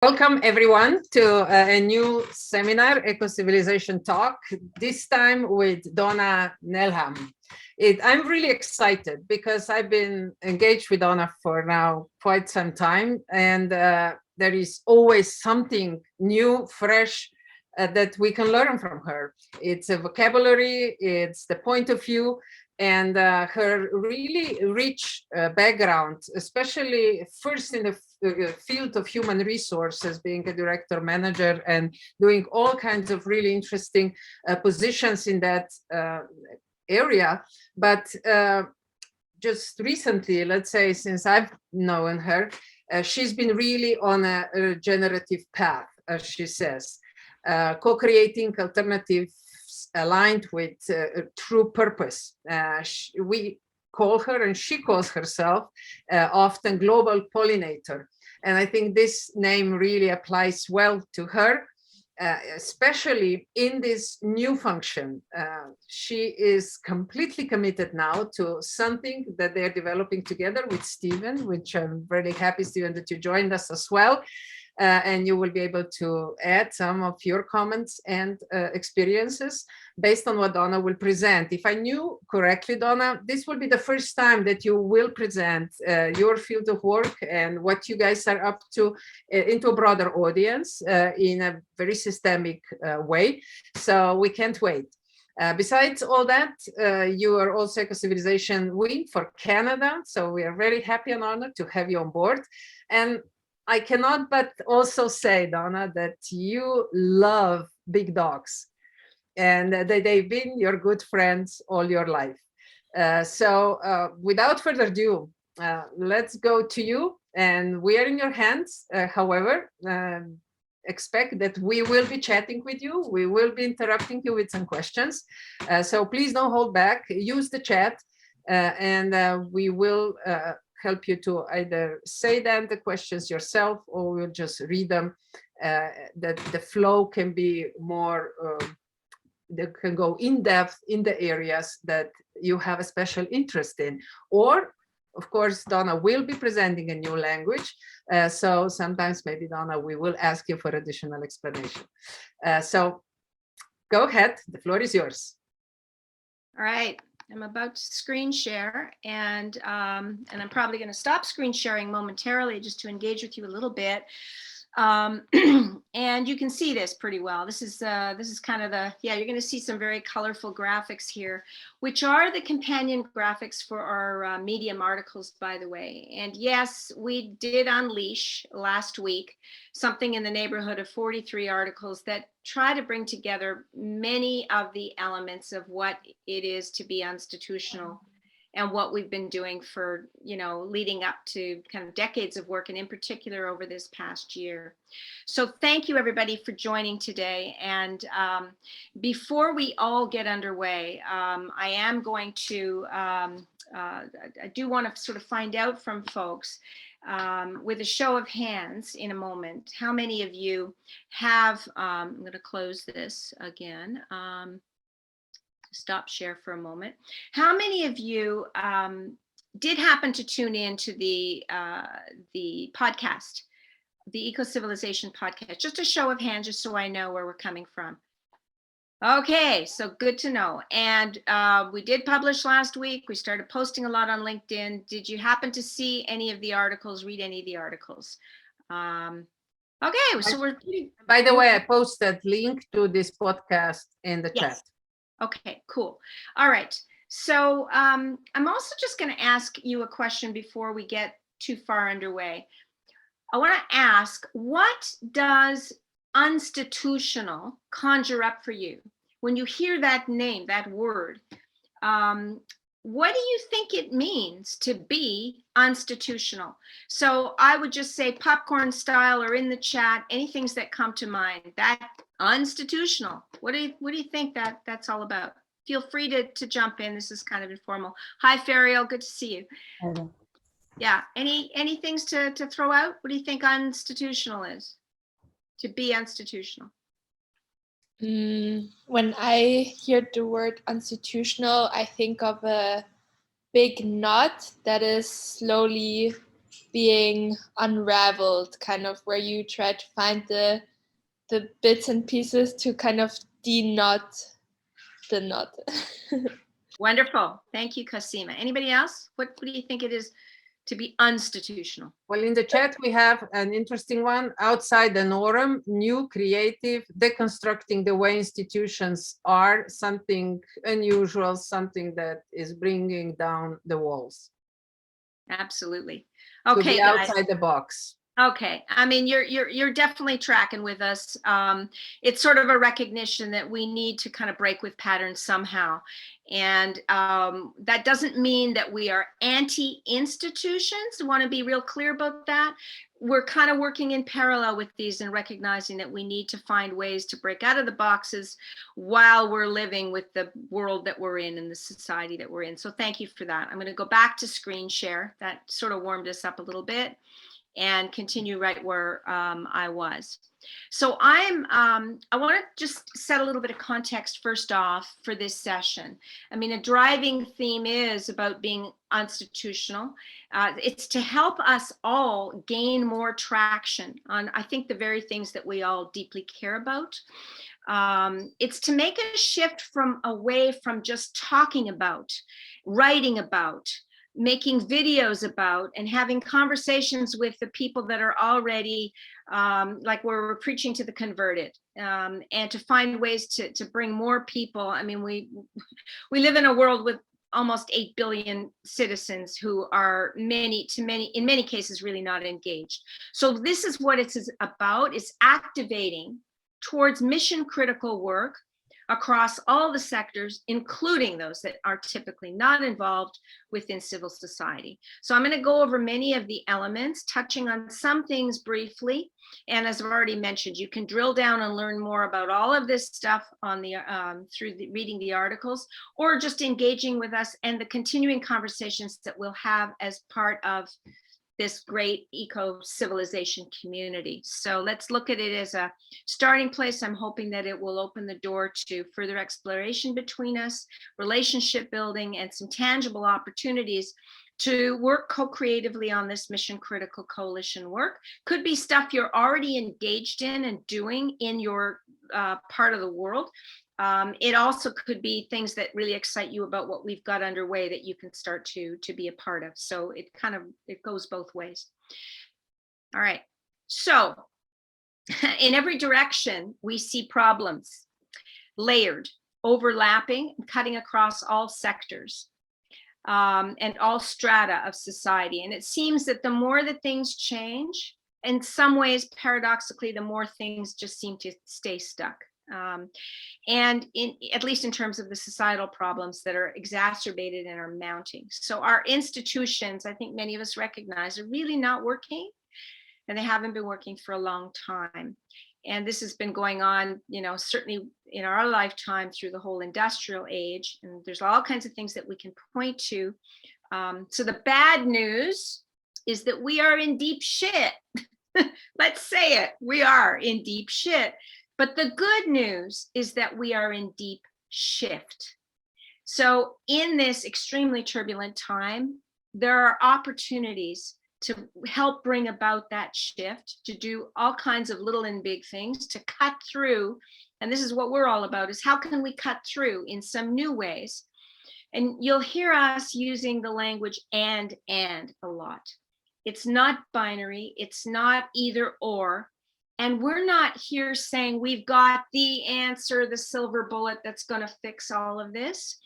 Welcome everyone to a new seminar, Ecocivilisation Talk, this time with Donna Nelham. I'm really excited because I've been engaged with Donna for now quite some time, and there is always something new, fresh, that we can learn from her. It's a vocabulary, it's the point of view, and her really rich background, especially first in the field of human resources, being a director manager and doing all kinds of really interesting positions in that area. But just recently, let's say since I've known her, she's been really on a regenerative path, as she says, co-creating alternatives aligned with true purpose. We call her, and she calls herself, often global pollinator. And I think this name really applies well to her, especially in this new function. She is completely committed now to something that they're developing together with Stephen, which I'm really happy, Stephen, that you joined us as well. And you will be able to add some of your comments and experiences based on what Donna will present. If I knew correctly, Donna, this will be the first time that you will present your field of work and what you guys are up to into a broader audience in a very systemic way. So we can't wait. Besides all that, you are also Ecocivilisation Wing for Canada. So we are very happy and honored to have you on board. And I cannot but also say, Donna, that you love big dogs and that they've been your good friends all your life. So without further ado, let's go to you, and we are in your hands. However, expect that we will be chatting with you. We will be interrupting you with some questions. So please don't hold back. Use the chat and we will help you to either say then the questions yourself, or we'll just read them. That the flow can be more, they can go in depth in the areas that you have a special interest in. Or, of course, Donna will be presenting a new language. So sometimes maybe, Donna, we will ask you for additional explanation. So go ahead, the floor is yours. All right. I'm about to screen share, and I'm probably going to stop screen sharing momentarily just to engage with you a little bit. And you can see this pretty well. This is kind of the, yeah, you're going to see some very colorful graphics here, which are the companion graphics for our Medium articles, by the way. And yes, we did unleash last week something in the neighborhood of 43 articles that try to bring together many of the elements of what it is to be institutional and what we've been doing for, leading up to kind of decades of work, and in particular over this past year. So thank you everybody for joining today. And before we all get underway, I am going to, I do want to sort of find out from folks with a show of hands in a moment, how many of you have, I'm going to close this again, stop share for a moment. How many of you did happen to tune in to the podcast, the Ecocivilisation podcast? Just a show of hands, just so I know where we're coming from. Okay, so good to know. And we did publish last week. We started posting a lot on LinkedIn. Did you happen to see any of the articles, read any of the articles? Okay, so we're... By the way, I posted link to this podcast in the chat. Okay, cool. All right. So I'm also just going to ask you a question before we get too far underway. I want to ask, what does institutional conjure up for you? When you hear that name, that word, what do you think it means to be institutional? So I would just say popcorn style or in the chat, any things that come to mind. That institutional. What do you think that's all about? Feel free to jump in. This is kind of informal. Hi, Fariel. Good to see you. Okay. Yeah. Any things to throw out? What do you think institutional is? To be institutional. When I hear the word institutional, I think of a big knot that is slowly being unraveled, kind of where you try to find the bits and pieces to kind of de-knot the knot. Wonderful. Thank you, 𝐂𝐚𝐧. Anybody else? What do you think it is to be unstitutional? Well, in the chat, we have an interesting one. Outside the norm, new, creative, deconstructing the way institutions are, something unusual, something that is bringing down the walls. Absolutely. To Okay, be guys. outside the box. Okay, I mean, you're definitely tracking with us. It's sort of a recognition that we need to kind of break with patterns somehow. And that doesn't mean that we are anti-institutions. I want to be real clear about that. We're kind of working in parallel with these and recognizing that we need to find ways to break out of the boxes while we're living with the world that we're in and the society that we're in. So thank you for that. I'm going to go back to screen share. That sort of warmed us up a little bit, and continue right where I was. So I want to just set a little bit of context first off for this session. I mean, a driving theme is about being unstitutional. It's to help us all gain more traction on, I think, the very things that we all deeply care about. It's to make a shift away from just talking about, writing about, making videos about, and having conversations with the people that are already like we're preaching to the converted, and to find ways to bring more people. I mean, we live in a world with almost 8 billion citizens who are in many cases really not engaged. So this is what it's about, is activating towards mission critical work across all the sectors, including those that are typically not involved within civil society. So I'm going to go over many of the elements, touching on some things briefly. And as I've already mentioned, you can drill down and learn more about all of this stuff on the through reading the articles, or just engaging with us and the continuing conversations that we'll have as part of this great eco-civilization community. So let's look at it as a starting place. I'm hoping that it will open the door to further exploration between us, relationship building, and some tangible opportunities to work co-creatively on this mission critical coalition work. Could be stuff you're already engaged in and doing in your part of the world. It also could be things that really excite you about what we've got underway that you can start to be a part of. So it goes both ways. All right. So in every direction, we see problems layered, overlapping, and cutting across all sectors and all strata of society. And it seems that the more that things change, in some ways, paradoxically, the more things just seem to stay stuck. And at least in terms of the societal problems that are exacerbated and are mounting. So our institutions, I think many of us recognize, are really not working, and they haven't been working for a long time. And this has been going on, certainly in our lifetime through the whole industrial age. And there's all kinds of things that we can point to. So the bad news is that we are in deep shit. Let's say it, we are in deep shit. But the good news is that we are in deep shift. So in this extremely turbulent time, there are opportunities to help bring about that shift, to do all kinds of little and big things, to cut through. And this is what we're all about, is how can we cut through in some new ways? And you'll hear us using the language and a lot. It's not binary, it's not either or. And we're not here saying we've got the answer, the silver bullet that's going to fix all of this.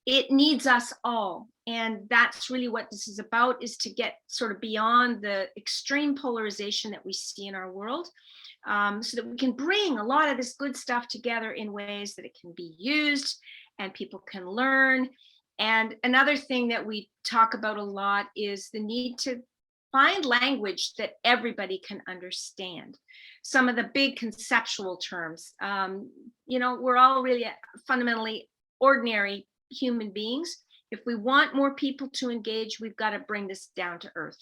It needs us all. And that's really what this is about, is to get sort of beyond the extreme polarization that we see in our world, so that we can bring a lot of this good stuff together in ways that it can be used and people can learn. And another thing that we talk about a lot is the need to find language that everybody can understand. Some of the big conceptual terms, we're all really fundamentally ordinary human beings, If we want more people to engage, we've got to bring this down to earth.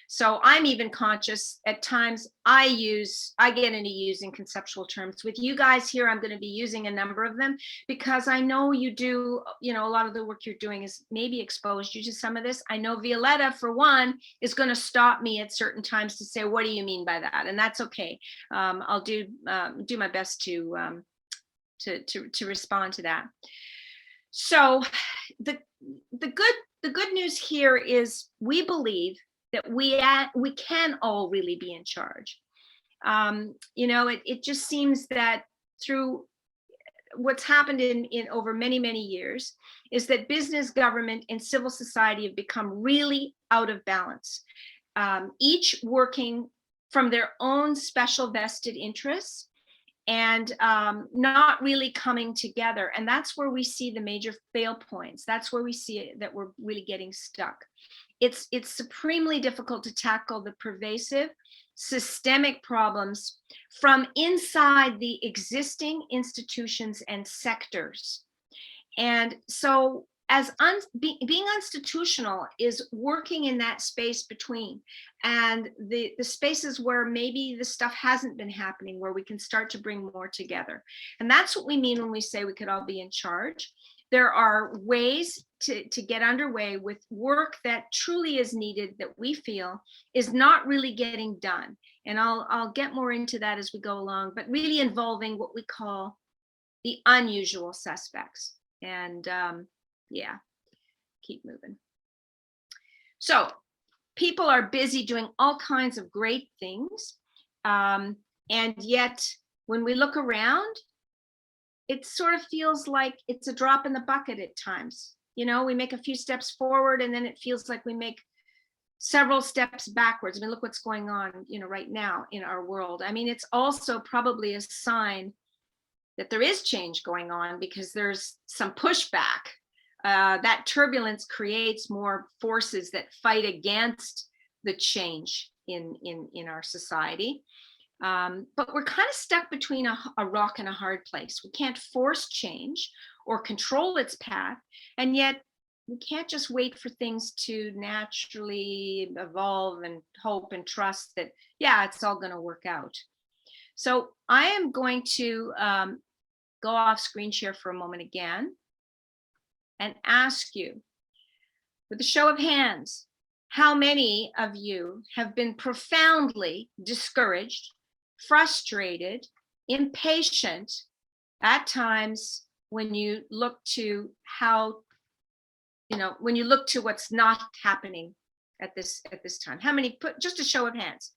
So I'm even conscious at times I get into using conceptual terms. With you guys here, I'm going to be using a number of them because I know you do, a lot of the work you're doing is maybe exposed you to some of this. I know Violetta, for one, is going to stop me at certain times to say, what do you mean by that? And that's okay. I'll do my best to respond to that. So the good news here is we believe that we can all really be in charge. It just seems that through what's happened in over many years is that business, government, and civil society have become really out of balance, each working from their own special vested interests and not really coming together. And that's where we see the major fail points. That's where we see it, that we're really getting stuck. It's supremely difficult to tackle the pervasive systemic problems from inside the existing institutions and sectors. And so as being institutional is working in that space between and the spaces where maybe the stuff hasn't been happening, where we can start to bring more together. And that's what we mean when we say we could all be in charge. There are ways to get underway with work that truly is needed, that we feel is not really getting done. And I'll get more into that as we go along, but really involving what we call the unusual suspects. And yeah, keep moving. So people are busy doing all kinds of great things. And yet when we look around, it sort of feels like it's a drop in the bucket at times. We make a few steps forward and then it feels like we make several steps backwards. I mean, look what's going on, right now in our world. I mean, it's also probably a sign that there is change going on because there's some pushback. That turbulence creates more forces that fight against the change in our society. But we're kind of stuck between a rock and a hard place. We can't force change or control its path, and yet we can't just wait for things to naturally evolve and hope and trust that, yeah, it's all going to work out. So I am going to go off screen share for a moment again and ask you, with a show of hands, how many of you have been profoundly discouraged, frustrated, impatient at times when you look to when you look to what's not happening at this time? How many, just a show of hands,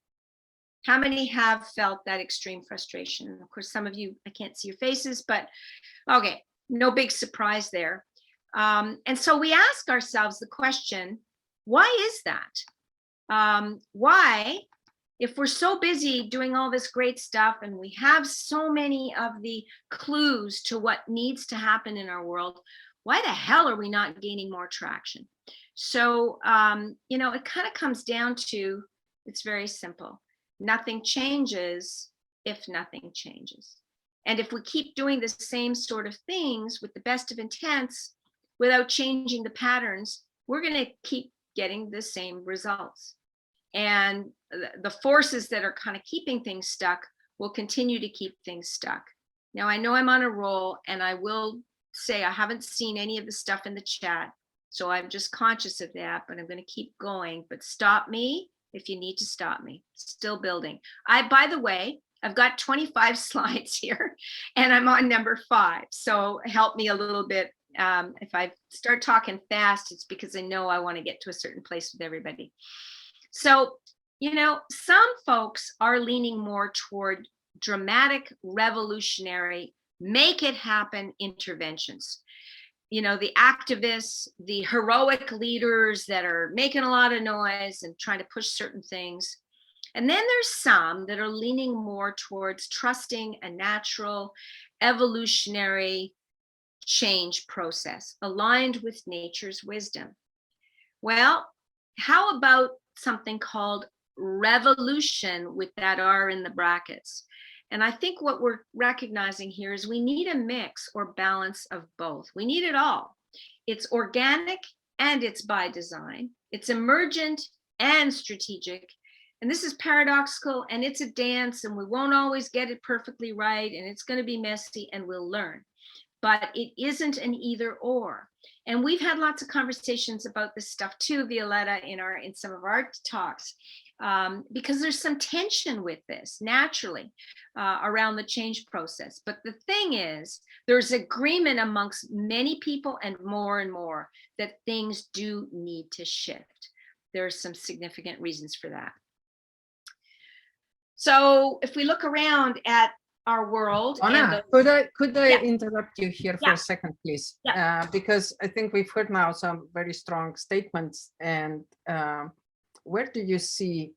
how many have felt that extreme frustration? And of course, some of you, I can't see your faces, but okay, no big surprise there. And so we ask ourselves the question, why is that? Why, if we're so busy doing all this great stuff and we have so many of the clues to what needs to happen in our world, why the hell are we not gaining more traction? So, it kind of comes down to, it's very simple. Nothing changes if nothing changes. And if we keep doing the same sort of things with the best of intents without changing the patterns, we're going to keep getting the same results. And the forces that are kind of keeping things stuck will continue to keep things stuck. Now, I know I'm on a roll, and I will say I haven't seen any of the stuff in the chat, so I'm just conscious of that, but I'm going to keep going. But stop me if you need to stop me. Still building. By the way, I've got 25 slides here, and I'm on number 5. So help me a little bit. If I start talking fast, it's because I know I want to get to a certain place with everybody. So, some folks are leaning more toward dramatic, revolutionary, make it happen interventions. The activists, the heroic leaders that are making a lot of noise and trying to push certain things. And then there's some that are leaning more towards trusting a natural, evolutionary change process aligned with nature's wisdom. Well, how about something called revolution with that R in the brackets? And I think what we're recognizing here is we need a mix or balance of both. We need it all. It's organic and it's by design. It's emergent and strategic. And this is paradoxical, and it's a dance, and we won't always get it perfectly right, and it's going to be messy, and we'll learn. But it isn't an either or. And we've had lots of conversations about this stuff too, Violetta, in some of our talks, because there's some tension with this naturally around the change process. But the thing is, there's agreement amongst many people and more that things do need to shift. There are some significant reasons for that. So if we look around at our world. Anna, could I interrupt you here for a second, please? Because I think we've heard now some very strong statements, and where do you see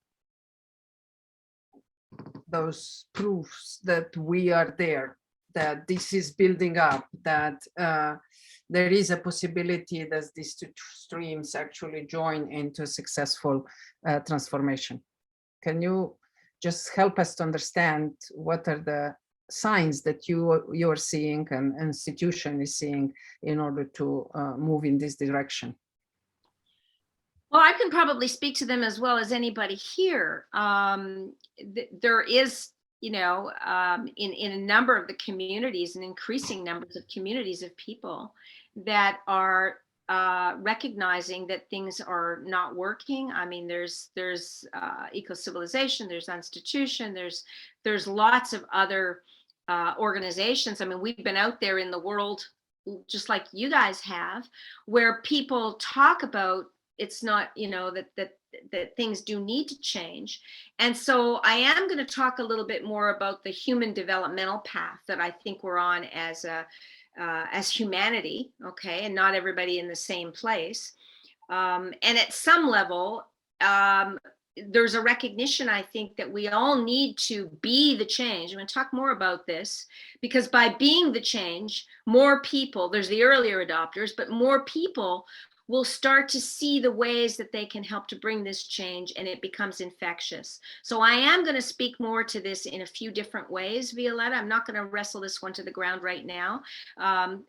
those proofs that we are there, that this is building up, that there is a possibility that these two streams actually join into a successful transformation? Can you just help us to understand what are the signs that you're seeing and institution is seeing in order to move in this direction? Well, I can probably speak to them as well as anybody here. There is, in a number of the communities, and increasing numbers of communities of people that are recognizing that things are not working. I mean, there's Ecocivilisation, there's Unstitution, there's lots of other organizations. I mean, we've been out there in the world, just like you guys have, where people talk about it's not, that things do need to change. And so I am going to talk a little bit more about the human developmental path that I think we're on as humanity, okay, and not everybody in the same place. And at some level, there's a recognition, I think, that we all need to be the change. I'm going to talk more about this, because by being the change, more people, there's the earlier adopters, but more people will start to see the ways that they can help to bring this change, and it becomes infectious. So I am going to speak more to this in a few different ways, Violetta. I'm not going to wrestle this one to the ground right now.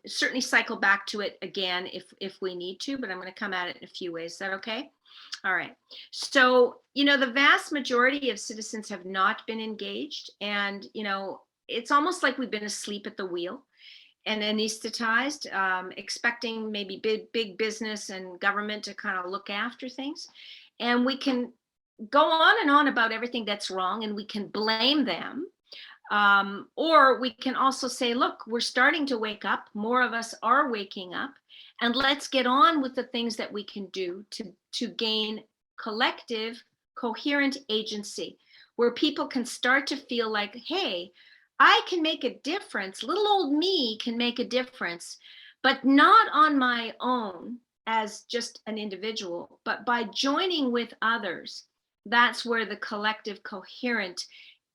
Certainly cycle back to it again if we need to, but I'm going to come at it in a few ways. Is that okay? All right. So, the vast majority of citizens have not been engaged, and, it's almost like we've been asleep at the wheel and anesthetized, expecting maybe big business and government to kind of look after things. And we can go on and on about everything that's wrong, and we can blame them. Or we can also say, look, we're starting to wake up. More of us are waking up, and let's get on with the things that we can do to gain collective, coherent agency, where people can start to feel like, hey, I can make a difference. Little old me can make a difference, but not on my own as just an individual, but by joining with others. That's where the collective, coherent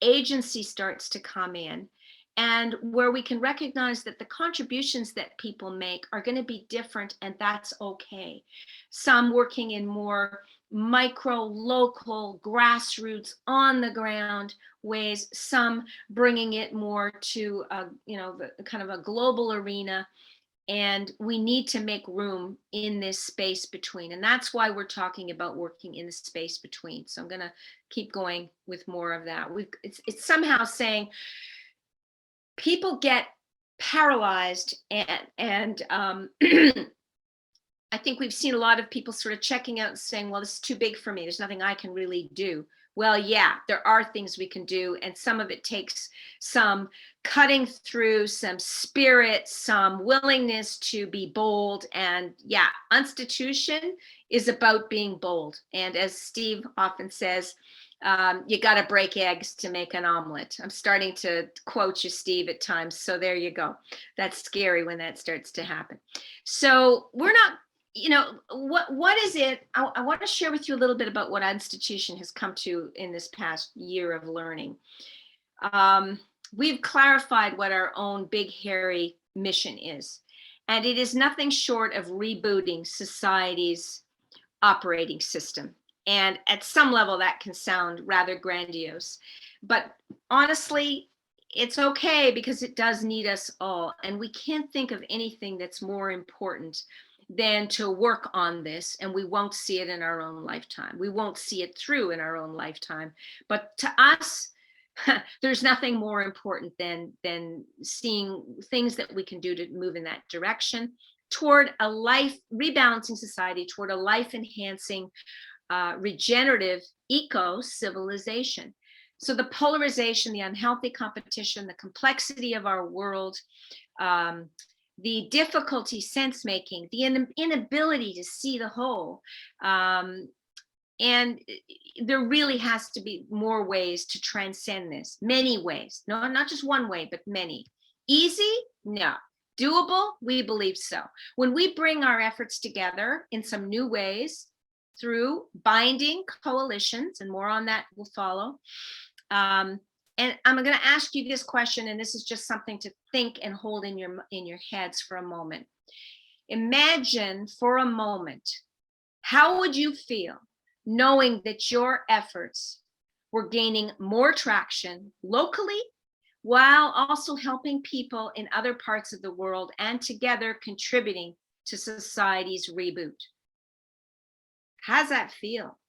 agency starts to come in, and where we can recognize that the contributions that people make are going to be different, and that's okay. Some working in more micro, local, grassroots, on the ground ways, some bringing it more to the kind of a global arena. And we need to make room in this space between, and that's why we're talking about working in the space between. So I'm going to keep going with more of that. It's somehow saying people get paralyzed, and I think we've seen a lot of people sort of checking out and saying, well, this is too big for me. There's nothing I can really do. Well, yeah, there are things we can do. And some of it takes some cutting through, some spirit, some willingness to be bold. And yeah, Unstitution is about being bold. And as Steve often says, you got to break eggs to make an omelet. I'm starting to quote you, Steve, at times. So there you go. That's scary when that starts to happen. So we're not, what is it? I want to share with you a little bit about what Unstitution has come to in this past year of learning. We've clarified what our own big, hairy mission is. And it is nothing short of rebooting society's operating system. And at some level, that can sound rather grandiose. But honestly, it's okay, because it does need us all. And we can't think of anything that's more important than to work on this, and we won't see it in our own lifetime. We won't see it through in our own lifetime. But to us, there's nothing more important than seeing things that we can do to move in that direction toward a life rebalancing society, toward a life enhancing, regenerative eco-civilization. So the polarization, the unhealthy competition, the complexity of our world, the difficulty sense making, the inability to see the whole, and there really has to be more ways to transcend this, many ways. No, not just one way, but many. Easy? No. Doable? We believe so. When we bring our efforts together in some new ways through binding coalitions, and more on that will follow. And I'm going to ask you this question, and this is just something to think and hold in your heads for a moment. Imagine for a moment, how would you feel knowing that your efforts were gaining more traction locally, while also helping people in other parts of the world and together contributing to society's reboot? How's that feel?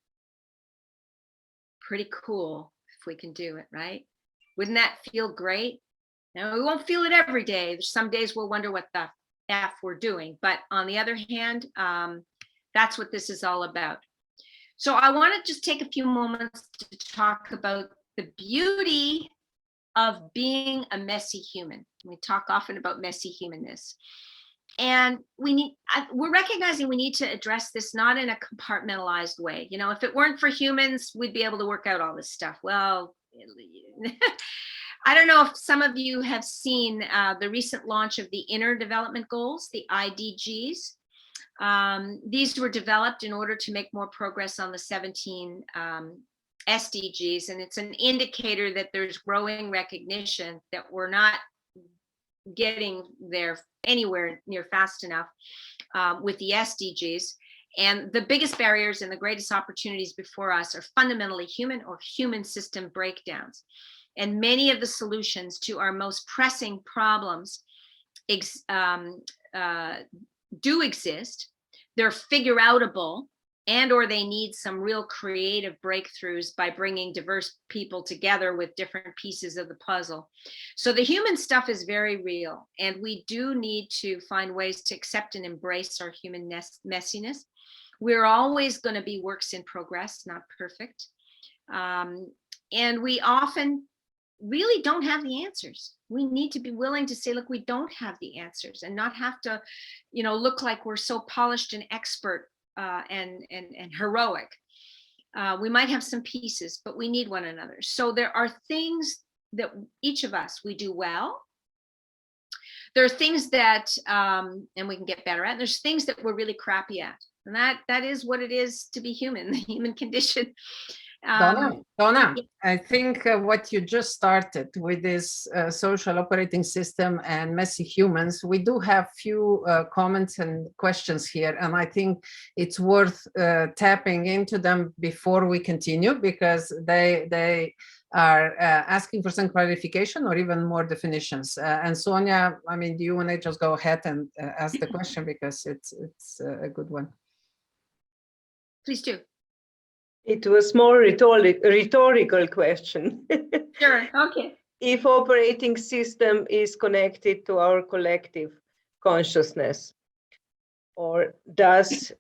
Pretty cool if we can do it, right? Wouldn't that feel great? Now, we won't feel it every day. There's some days we'll wonder what the F we're doing. But on the other hand, that's what this is all about. So I want to just take a few moments to talk about the beauty of being a messy human. We talk often about messy humanness. And we're recognizing we need to address this not in a compartmentalized way. You know, if it weren't for humans, we'd be able to work out all this stuff. Well, I don't know if some of you have seen the recent launch of the Inner Development Goals, the IDGs. These were developed in order to make more progress on the 17 SDGs, and it's an indicator that there's growing recognition that we're not getting there anywhere near fast enough with the SDGs. And the biggest barriers and the greatest opportunities before us are fundamentally human or human system breakdowns. And many of the solutions to our most pressing problems do exist. They're figure outable, and or they need some real creative breakthroughs by bringing diverse people together with different pieces of the puzzle. So the human stuff is very real, and we do need to find ways to accept and embrace our human messiness. We're always going to be works in progress, not perfect. And we often really don't have the answers. We need to be willing to say, look, we don't have the answers, and not have to, look like we're so polished and expert and heroic. We might have some pieces, but we need one another. So there are things that each of us, we do well. There are things that, and we can get better at, and there's things that we're really crappy at. And that is what it is to be human, the human condition. Donna, I think what you just started with this social operating system and messy humans, we do have few comments and questions here, and I think it's worth tapping into them before we continue, because they are asking for some clarification or even more definitions. And Sonia, I mean, do you want to just go ahead and ask the question, because it's a good one? Please do. It was more rhetorical question. Sure, okay. If operating system is connected to our collective consciousness, or does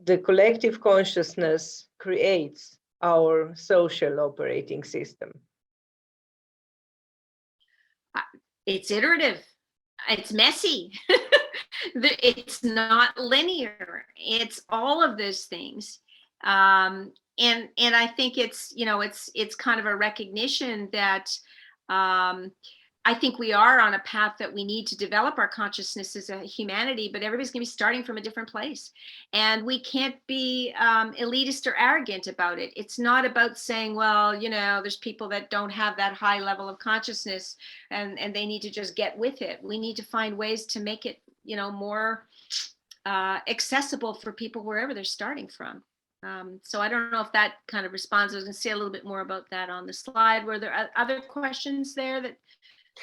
the collective consciousness creates our social operating system? It's iterative. It's messy. It's not linear. It's all of those things. And I think it's kind of a recognition that I think we are on a path that we need to develop our consciousness as a humanity, but everybody's going to be starting from a different place. And we can't be elitist or arrogant about it. It's not about saying, well, there's people that don't have that high level of consciousness and they need to just get with it. We need to find ways to make it, more accessible for people wherever they're starting from. So I don't know if that kind of responds. I was going to say a little bit more about that on the slide. Were there other questions there that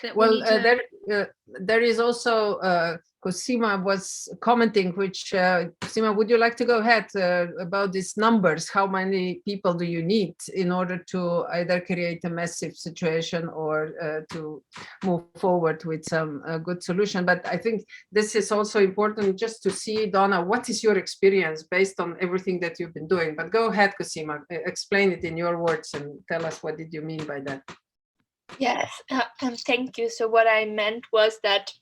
that we Well, need to... there is also Cosima was commenting, which Cosima, would you like to go ahead about these numbers? How many people do you need in order to either create a massive situation or to move forward with some good solution? But I think this is also important just to see, Donna, what is your experience based on everything that you've been doing? But go ahead, Cosima, explain it in your words and tell us what did you mean by that? Yes, thank you. So what I meant was that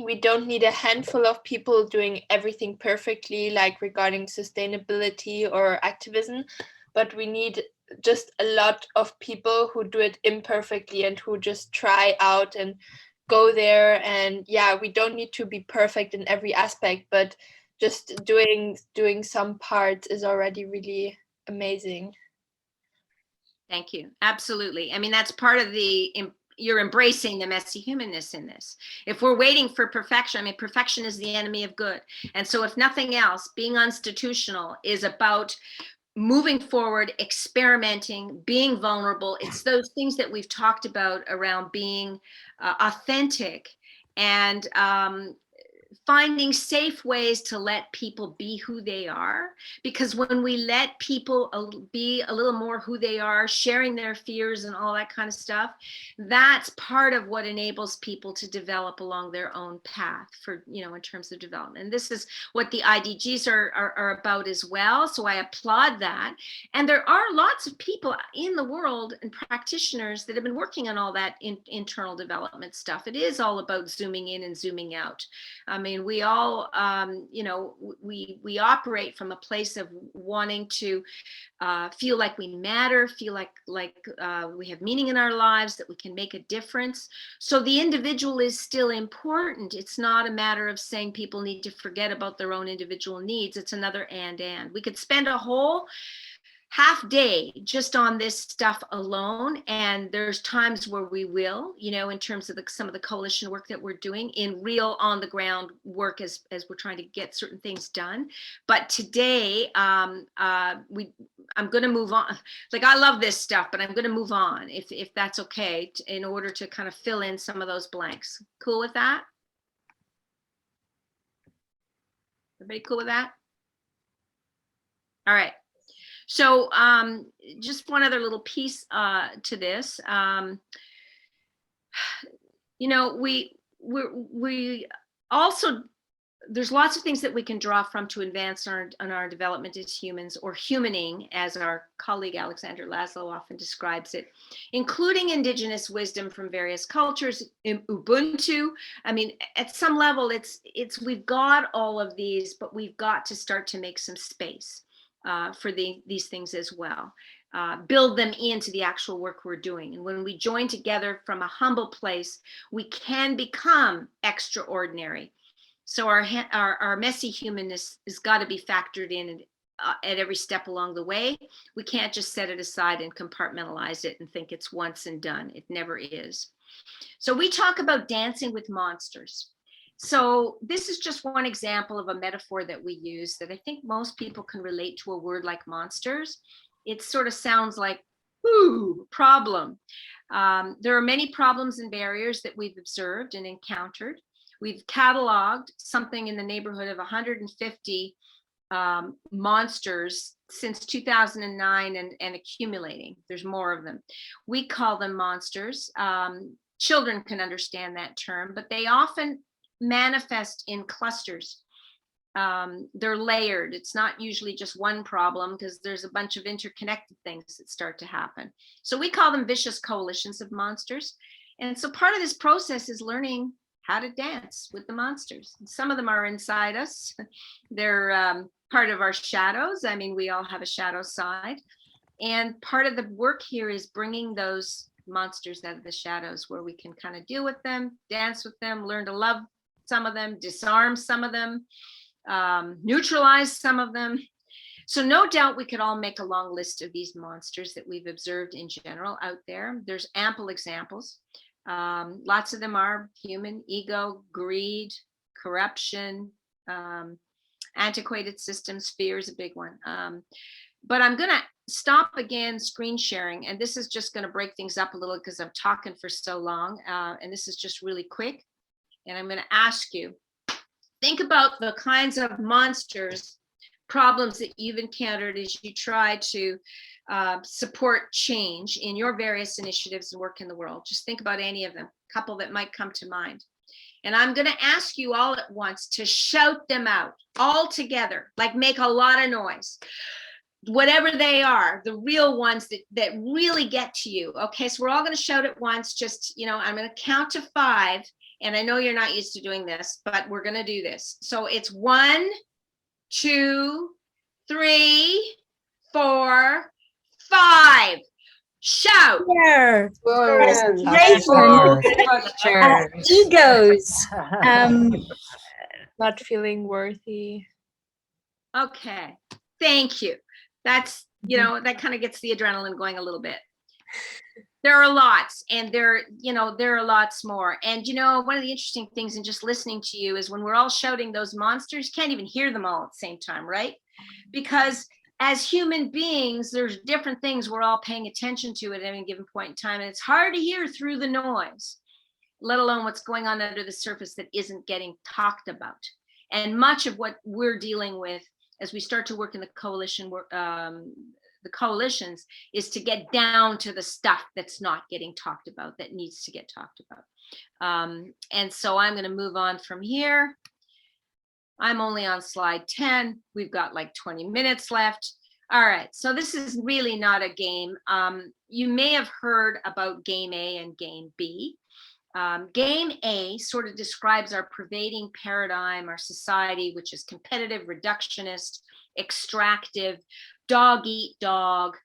we don't need a handful of people doing everything perfectly, like regarding sustainability or activism, but we need just a lot of people who do it imperfectly and who just try out and go there. And yeah, we don't need to be perfect in every aspect, but just doing some parts is already really amazing. Thank you. Absolutely. I mean, that's part of you're embracing the messy humanness in this. If we're waiting for perfection, I mean, perfection is the enemy of good. And so if nothing else, being institutional is about moving forward, experimenting, being vulnerable. It's those things that we've talked about around being authentic and finding safe ways to let people be who they are. Because when we let people be a little more who they are, sharing their fears and all that kind of stuff, that's part of what enables people to develop along their own path for, you know, in terms of development. And this is what the IDGs are about as well. So I applaud that. And there are lots of people in the world and practitioners that have been working on all that internal development stuff. It is all about zooming in and zooming out. I mean, we all, you know, we operate from a place of wanting to feel like we matter, feel like we have meaning in our lives, that we can make a difference. So the individual is still important. It's not a matter of saying people need to forget about their own individual needs. It's another and. We could spend a whole half day just on this stuff alone, and there's times where we will, you know, in terms of some of the coalition work that we're doing in real on the ground work as we're trying to get certain things done. But today I'm going to move on. Like, I love this stuff, but I'm going to move on if that's okay, in order to kind of fill in some of those blanks. Cool with that? Everybody cool with that? All right. So just one other little piece to this. You know, we also, there's lots of things that we can draw from to advance our development as humans, or humaning, as our colleague Alexander Laszlo often describes it, including indigenous wisdom from various cultures, in Ubuntu. I mean, at some level, it's we've got all of these, but we've got to start to make some space for these things as well. Build them into the actual work we're doing. And when we join together from a humble place, we can become extraordinary. So our messy humanness has got to be factored in at every step along the way. We can't just set it aside and compartmentalize it and think it's once and done. It never is. So we talk about dancing with monsters. So this is just one example of a metaphor that we use that I think most people can relate to. A word like monsters, it sort of sounds like, ooh, problem. There are many problems and barriers that we've observed and encountered. We've cataloged something in the neighborhood of 150 monsters since 2009 and accumulating. There's more of them. We call them monsters. Children can understand that term, but they often manifest in clusters. They're layered. It's not usually just one problem, because there's a bunch of interconnected things that start to happen. So we call them vicious coalitions of monsters. And so part of this process is learning how to dance with the monsters. Some of them are inside us. They're part of our shadows. I mean, we all have a shadow side. And part of the work here is bringing those monsters out of the shadows, where we can kind of deal with them, dance with them, learn to love some of them, disarm some of them, neutralize some of them. So no doubt we could all make a long list of these monsters that we've observed in general out there. There's ample examples. Lots of them are human: ego, greed, corruption, antiquated systems, fear is a big one. But I'm going to stop again screen sharing, and this is just going to break things up a little because I'm talking for so long, and this is just really quick. And I'm going to ask you, think about the kinds of monsters, problems that you've encountered as you try to support change in your various initiatives and work in the world. Just think about any of them, a couple that might come to mind. And I'm going to ask you all at once to shout them out all together, like make a lot of noise. Whatever they are, the real ones that really get to you. Okay, so we're all going to shout at once. Just, I'm going to count to 5. And I know you're not used to doing this, but we're going to do this. So it's 1, 2, 3, 4, 5. Shout. Sure. Frustration. Egos. Not feeling worthy. Okay, thank you. That's, that kind of gets the adrenaline going a little bit. There are lots, and there are lots more. And, one of the interesting things in just listening to you is when we're all shouting those monsters, you can't even hear them all at the same time, right? Because as human beings, there's different things we're all paying attention to at any given point in time. And it's hard to hear through the noise, let alone what's going on under the surface that isn't getting talked about. And much of what we're dealing with as we start to work in the coalition, the coalitions, is to get down to the stuff that's not getting talked about, that needs to get talked about. And so I'm going to move on from here. I'm only on slide 10. We've got like 20 minutes left. All right, so this is really not a game. You may have heard about game A and game B. Game A sort of describes our pervading paradigm, our society, which is competitive, reductionist, extractive, dog eat dog,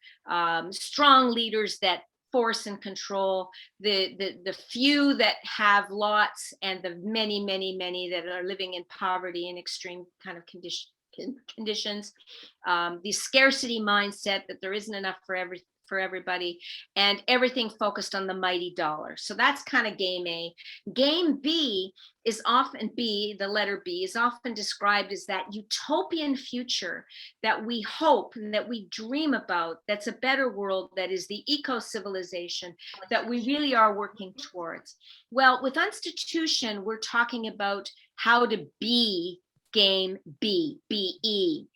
strong leaders that force and control, the few that have lots, and the many, many, many that are living in poverty and extreme kind of conditions. The scarcity mindset that there isn't enough for everybody, and everything focused on the mighty dollar. So that's kind of game A. Game B is often, the letter B is often described as that utopian future that we hope and that we dream about, that's a better world, that is the eco-civilization that we really are working towards. Well, with Unstitution, we're talking about how to be game B, BE.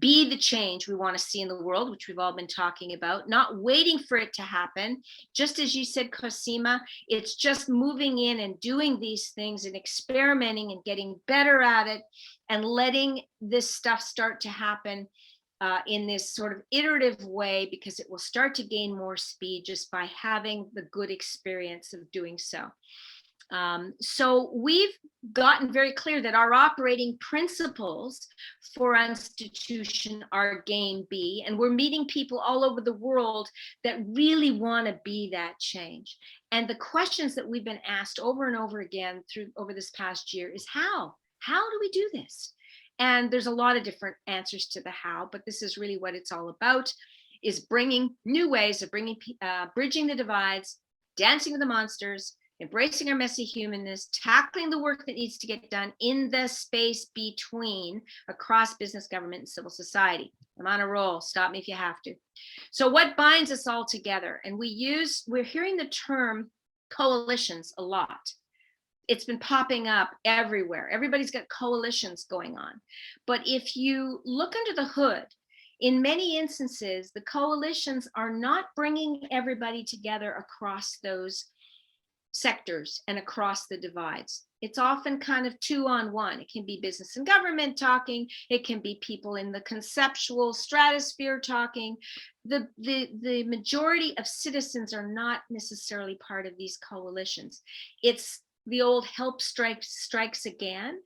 Be the change we want to see in the world, which we've all been talking about, not waiting for it to happen. Just as you said, Cosima, it's just moving in and doing these things and experimenting and getting better at it and letting this stuff start to happen in this sort of iterative way, because it will start to gain more speed just by having the good experience of doing so. So we've gotten very clear that our operating principles for Unstitution are game B, and we're meeting people all over the world that really want to be that change. And the questions that we've been asked over and over again over this past year is how? How do we do this? And there's a lot of different answers to the how, but this is really what it's all about, is bringing new ways of bridging the divides, dancing with the monsters, embracing our messy humanness, tackling the work that needs to get done in the space between across business, government, and civil society. I'm on a roll. Stop me if you have to. So what binds us all together? And we're hearing the term coalitions a lot. It's been popping up everywhere. Everybody's got coalitions going on. But if you look under the hood, in many instances, the coalitions are not bringing everybody together across those sectors and across the divides. It's often kind of 2-on-1. It can be business and government talking. It can be people in the conceptual stratosphere talking. The majority of citizens are not necessarily part of these coalitions. It's the old help strikes again.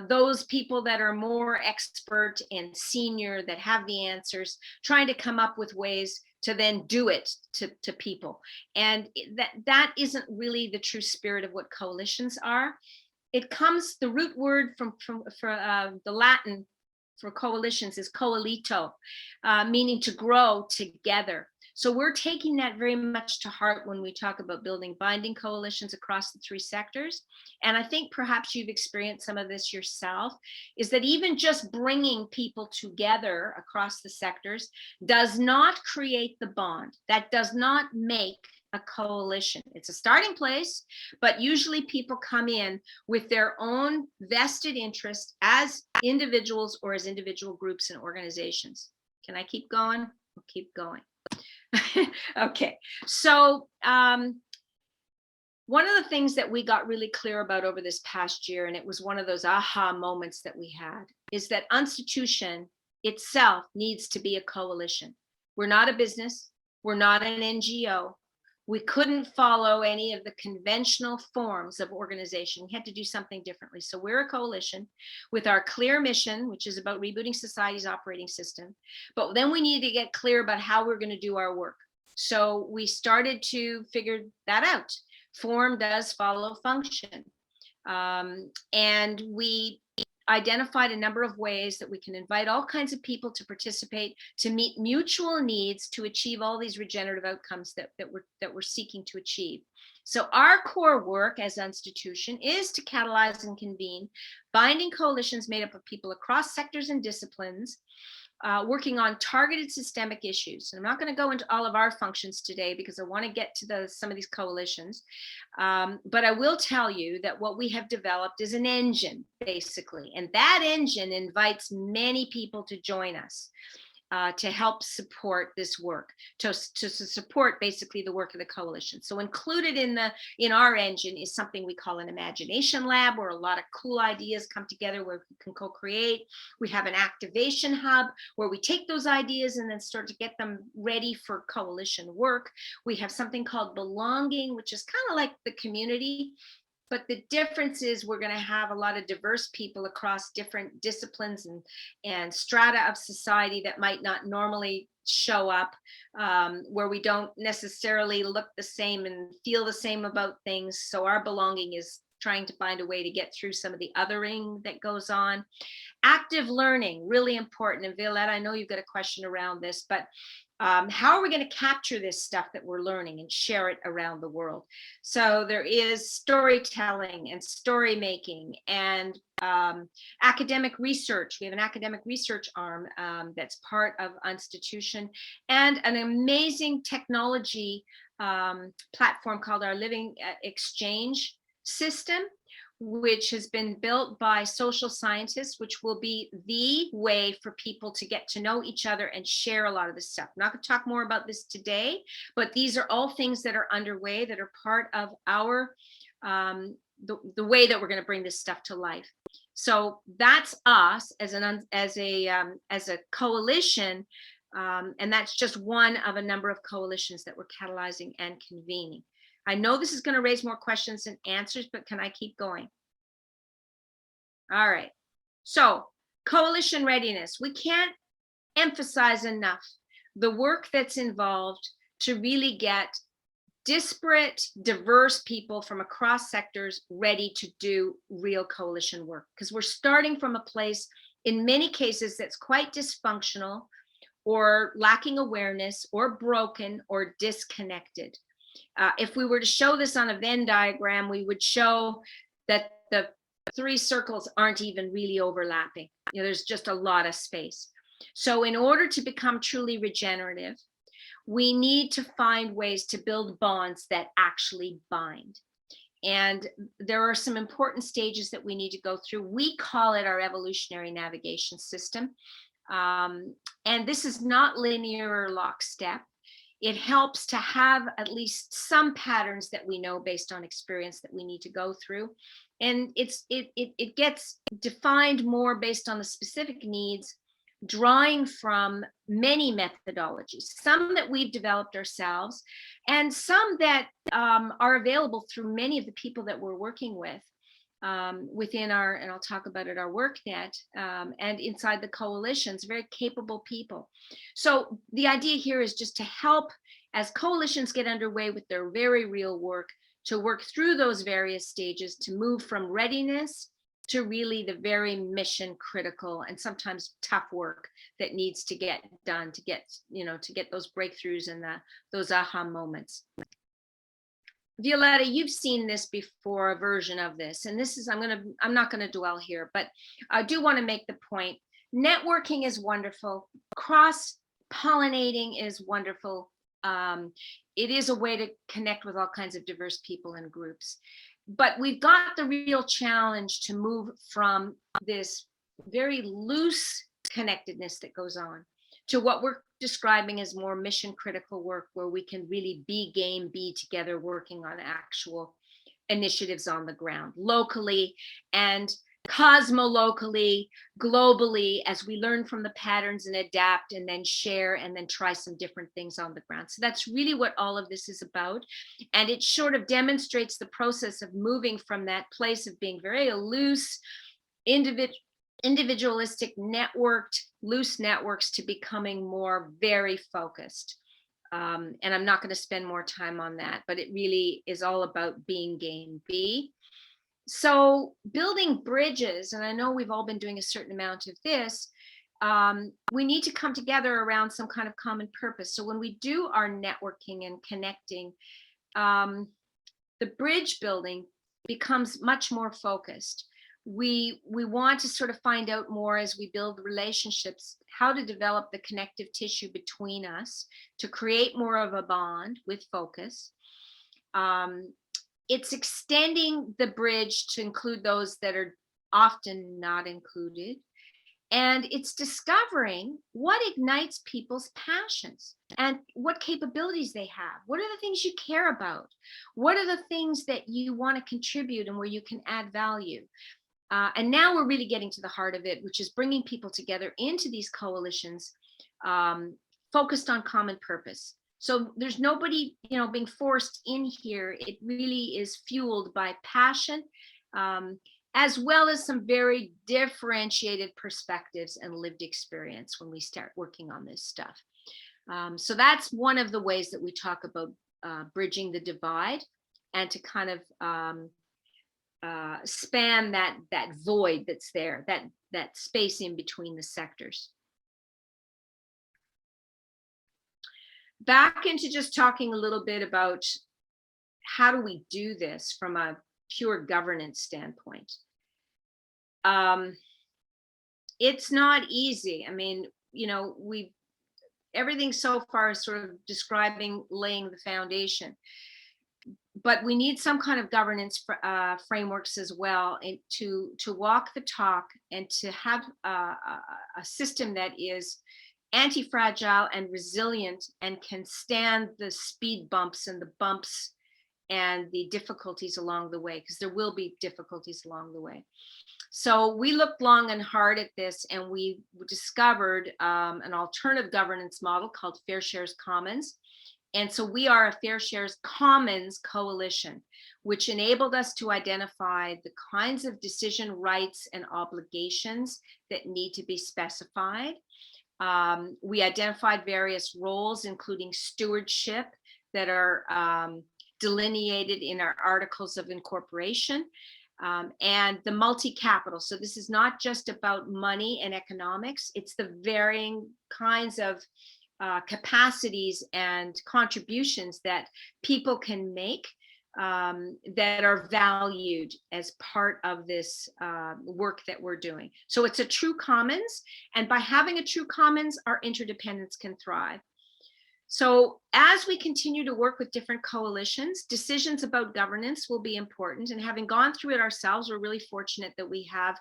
Those people that are more expert and senior, that have the answers, trying to come up with ways to then do it to people. And that isn't really the true spirit of what coalitions are. It comes, the root word from the Latin for coalitions is coalito, meaning to grow together. So we're taking that very much to heart when we talk about building binding coalitions across the 3 sectors. And I think perhaps you've experienced some of this yourself, is that even just bringing people together across the sectors does not create the bond. That does not make a coalition. It's a starting place, but usually people come in with their own vested interest as individuals or as individual groups and organizations. Can I keep going? I'll keep going. Okay, so one of the things that we got really clear about over this past year, and it was one of those aha moments that we had, is that Unstitution itself needs to be a coalition. We're not a business. We're not an NGO. We couldn't follow any of the conventional forms of organization. We had to do something differently. So we're a coalition with our clear mission, which is about rebooting society's operating system. But then we needed to get clear about how we're going to do our work. So we started to figure that out. Form does follow function. And we identified a number of ways that we can invite all kinds of people to participate, to meet mutual needs, to achieve all these regenerative outcomes that we're seeking to achieve. So our core work as Unstitution is to catalyze and convene binding coalitions made up of people across sectors and disciplines, working on targeted systemic issues. And I'm not going to go into all of our functions today because I want to get to some of these coalitions. But I will tell you that what we have developed is an engine, basically. And that engine invites many people to join us to help support this work, to support basically the work of the coalition. So included in our engine is something we call an imagination lab, where a lot of cool ideas come together, where we can co-create. We have an activation hub where we take those ideas and then start to get them ready for coalition work. We have something called belonging, which is kind of like the community. But the difference is we're going to have a lot of diverse people across different disciplines and strata of society that might not normally show up, where we don't necessarily look the same and feel the same about things. So our belonging is trying to find a way to get through some of the othering that goes on. Active learning, really important. And Violette, I know you've got a question around this, but how are we going to capture this stuff that we're learning and share it around the world? So there is storytelling and story making and academic research. We have an academic research arm that's part of Unstitution, and an amazing technology platform called our Living Exchange system, which has been built by social scientists, which will be the way for people to get to know each other and share a lot of this stuff. I'm not going to talk more about this today, but these are all things that are underway that are part of our the way that we're going to bring this stuff to life. So that's us as a coalition, and that's just one of a number of coalitions that we're catalyzing and convening. I know this is going to raise more questions and answers, but can I keep going? All right. So coalition readiness. We can't emphasize enough the work that's involved to really get disparate, diverse people from across sectors ready to do real coalition work. Because we're starting from a place, in many cases, that's quite dysfunctional or lacking awareness or broken or disconnected. If we were to show this on a Venn diagram, we would show that the 3 circles aren't even really overlapping. You know, there's just a lot of space. So in order to become truly regenerative, we need to find ways to build bonds that actually bind. And there are some important stages that we need to go through. We call it our evolutionary navigation system. And this is not linear or lockstep. It helps to have at least some patterns that we know based on experience that we need to go through. And it gets defined more based on the specific needs, drawing from many methodologies, some that we've developed ourselves, and some that are available through many of the people that we're working with within our, and I'll talk about it, our WorkNet, and inside the coalitions, very capable people. So the idea here is just to help as coalitions get underway with their very real work, to work through those various stages, to move from readiness to really the very mission critical and sometimes tough work that needs to get done to get, to get those breakthroughs and those aha moments. Violetta, you've seen this before, a version of this, and this is, I'm not going to dwell here, but I do want to make the point. Networking is wonderful. Cross-pollinating is wonderful. It is a way to connect with all kinds of diverse people and groups. But we've got the real challenge to move from this very loose connectedness that goes on to what we're describing as more mission critical work, where we can really be together working on actual initiatives on the ground, locally and cosmolocally, globally, as we learn from the patterns and adapt and then share and then try some different things on the ground. So that's really what all of this is about. And it sort of demonstrates the process of moving from that place of being very loose, individualistic, networked, loose networks to becoming more very focused. And I'm not going to spend more time on that, but it really is all about being game B. So building bridges, and I know we've all been doing a certain amount of this, we need to come together around some kind of common purpose. So when we do our networking and connecting, the bridge building becomes much more focused. We want to sort of find out more as we build relationships, how to develop the connective tissue between us to create more of a bond with focus. It's extending the bridge to include those that are often not included. And it's discovering what ignites people's passions and what capabilities they have. What are the things you care about? What are the things that you want to contribute and where you can add value? And now we're really getting to the heart of it, which is bringing people together into these coalitions focused on common purpose. So there's nobody, being forced in here. It really is fueled by passion, as well as some very differentiated perspectives and lived experience when we start working on this stuff. So that's one of the ways that we talk about bridging the divide and to kind of span that void that's there, that space in between the sectors. Back into just talking a little bit about how do we do this from a pure governance standpoint. It's not easy. I mean, everything so far is sort of describing laying the foundation, but we need some kind of governance frameworks as well, and to walk the talk and to have a system that is anti-fragile and resilient and can stand the speed bumps and the bumps and the difficulties along the way, because there will be difficulties along the way. So we looked long and hard at this, and we discovered an alternative governance model called Fair Shares Commons. And so we are a Fair Shares Commons coalition, which enabled us to identify the kinds of decision rights and obligations that need to be specified. We identified various roles, including stewardship, that are delineated in our articles of incorporation, and the multi-capital. So this is not just about money and economics, it's the varying kinds of capacities and contributions that people can make that are valued as part of this work that we're doing. So it's a true commons, and by having a true commons, our interdependence can thrive. So as we continue to work with different coalitions, decisions about governance will be important. And having gone through it ourselves, we're really fortunate that we have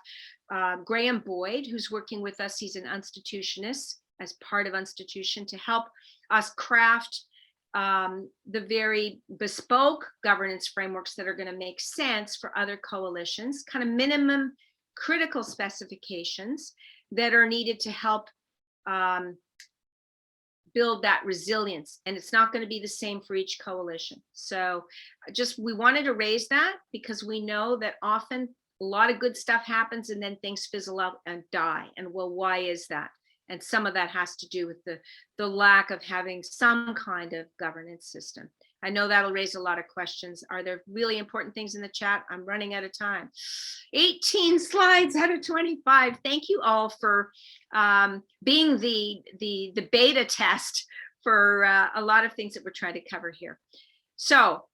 Graham Boyd, who's working with us. He's an institutionist as part of Unstitution to help us craft the very bespoke governance frameworks that are going to make sense for other coalitions, kind of minimum critical specifications that are needed to help build that resilience. And it's not going to be the same for each coalition. So we wanted to raise that because we know that often a lot of good stuff happens and then things fizzle out and die. And well, why is that? And some of that has to do with the lack of having some kind of governance system. I know that'll raise a lot of questions. Are there really important things in the chat? I'm running out of time. 18 slides out of 25. Thank you all for being the beta test for a lot of things that we're trying to cover here. So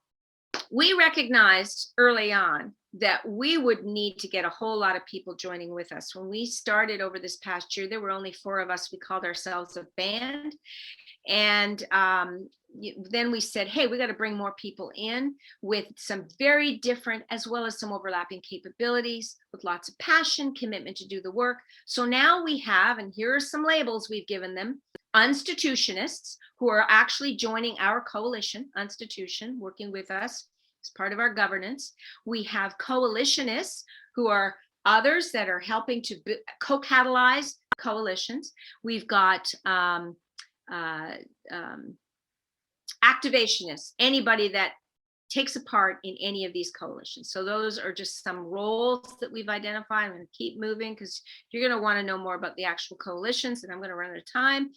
we recognized early on that we would need to get a whole lot of people joining with us. When we started over this past year, there were only 4 of us. We called ourselves a band. And then we said, hey, we got to bring more people in with some very different, as well as some overlapping capabilities, with lots of passion, commitment to do the work. So now we have, and here are some labels we've given them: Unstitutionists, who are actually joining our coalition, Unstitution, working with us as part of our governance. We have coalitionists, who are others that are helping to co-catalyze coalitions. We've got activationists, anybody that takes a part in any of these coalitions. So those are just some roles that we've identified. I'm going to keep moving because you're going to want to know more about the actual coalitions, and I'm going to run out of time.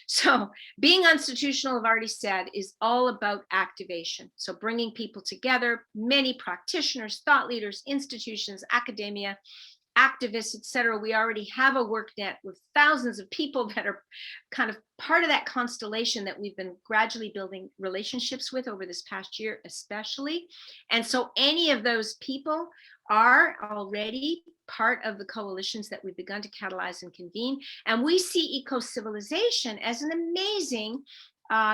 So being unstitutional, I've already said, is all about activation. So bringing people together, many practitioners, thought leaders, institutions, academia, activists, etc. We already have a work net with thousands of people that are kind of part of that constellation that we've been gradually building relationships with over this past year, especially. And so any of those people are already part of the coalitions that we've begun to catalyze and convene. And we see Ecocivilisation as an amazing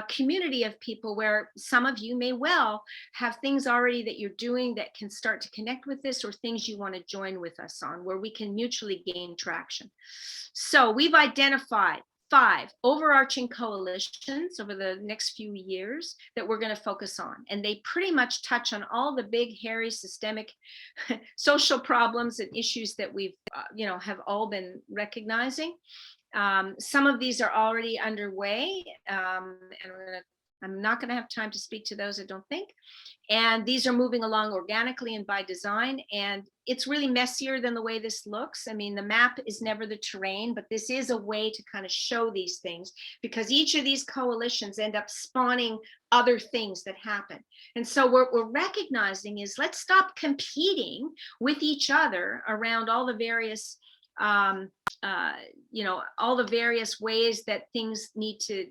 community of people where some of you may well have things already that you're doing that can start to connect with this, or things you want to join with us on, where we can mutually gain traction. So we've identified 5 overarching coalitions over the next few years that we're going to focus on, and they pretty much touch on all the big, hairy, systemic social problems and issues that we've have all been recognizing. Some of these are already underway, and I'm not going to have time to speak to those, I don't think. And these are moving along organically and by design. And it's really messier than the way this looks. I mean, the map is never the terrain, but this is a way to kind of show these things, because each of these coalitions end up spawning other things that happen. And so what we're recognizing is, let's stop competing with each other around all the various all the various ways that things need to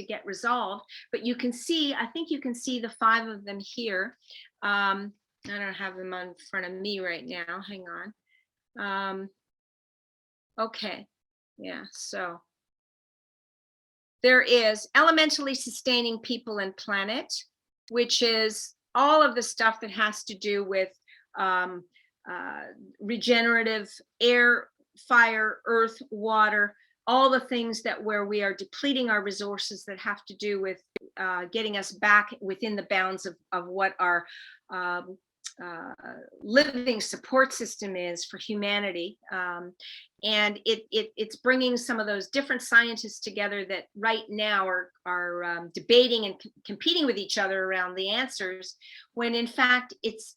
get resolved. But you can see, I think you can see the 5 of them here. I don't have them in front of me right now. Hang on. Okay. Yeah. So there is elementally sustaining people and planet, which is all of the stuff that has to do with regenerative, air, fire, earth, water, all the things that where we are depleting our resources that have to do with getting us back within the bounds of what our living support system is for humanity. And it's bringing some of those different scientists together that right now are debating and competing with each other around the answers, when in fact it's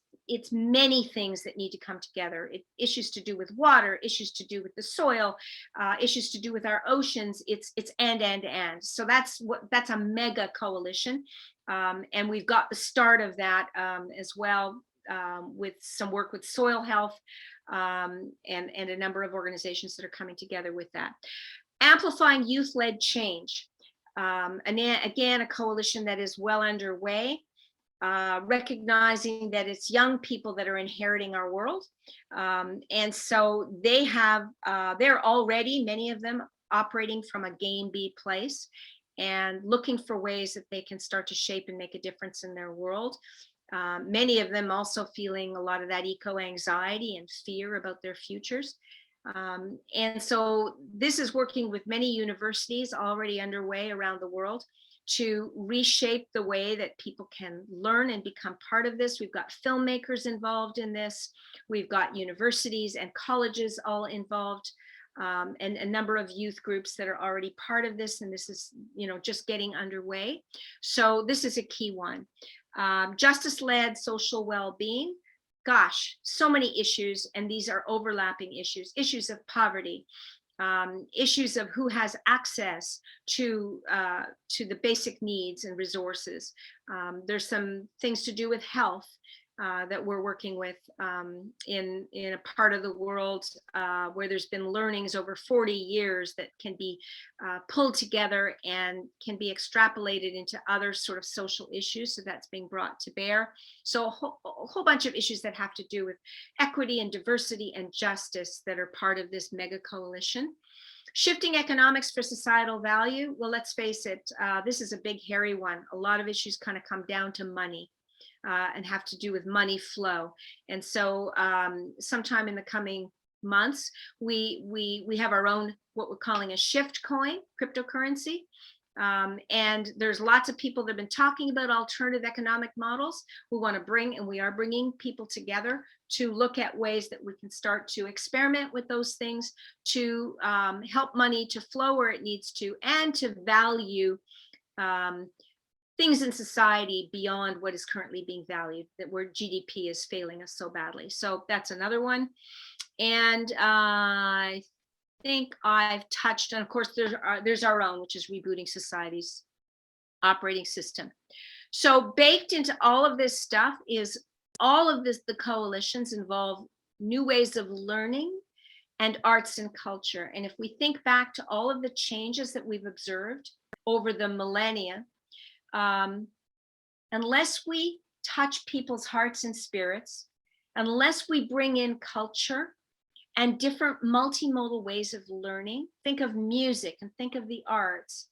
many things that need to come together. Issues to do with water, issues to do with the soil, issues to do with our oceans. It's and. So that's a mega coalition, and we've got the start of that as well, with some work with soil health, and a number of organizations that are coming together with that. Amplifying youth-led change, and again, a coalition that is well underway. Recognizing that it's young people that are inheriting our world. And so they're already, many of them, operating from a game B place and looking for ways that they can start to shape and make a difference in their world. Many of them also feeling a lot of that eco-anxiety and fear about their futures. And so this is working with many universities already underway around the world to reshape the way that people can learn and become part of this. We've got filmmakers involved in this. We've got universities and colleges all involved, and a number of youth groups that are already part of this. And this is, just getting underway. So this is a key one. Justice-led social well-being. Gosh, so many issues, and these are overlapping issues of poverty, issues of who has access to the basic needs and resources. There's some things to do with health that we're working with in a part of the world where there's been learnings over 40 years that can be pulled together and can be extrapolated into other sort of social issues. So that's being brought to bear. So a whole bunch of issues that have to do with equity and diversity and justice that are part of this mega coalition. Shifting economics for societal value. Well, let's face it, this is a big, hairy one. A lot of issues kind of come down to money. And have to do with money flow. And so sometime in the coming months, we have our own, what we're calling a shift coin, cryptocurrency. And there's lots of people that have been talking about alternative economic models. We want to bring, and we are bringing people together to look at ways that we can start to experiment with those things, to help money to flow where it needs to, and to value things in society beyond what is currently being valued, that where GDP is failing us so badly. So that's another one. And I think I've touched on, of course, there's our own, which is rebooting society's operating system. So baked into all of this stuff is all of this, the coalitions involve new ways of learning and arts and culture. And if we think back to all of the changes that we've observed over the millennia, unless we touch people's hearts and spirits, unless we bring in culture and different multimodal ways of learning, think of music and think of the arts,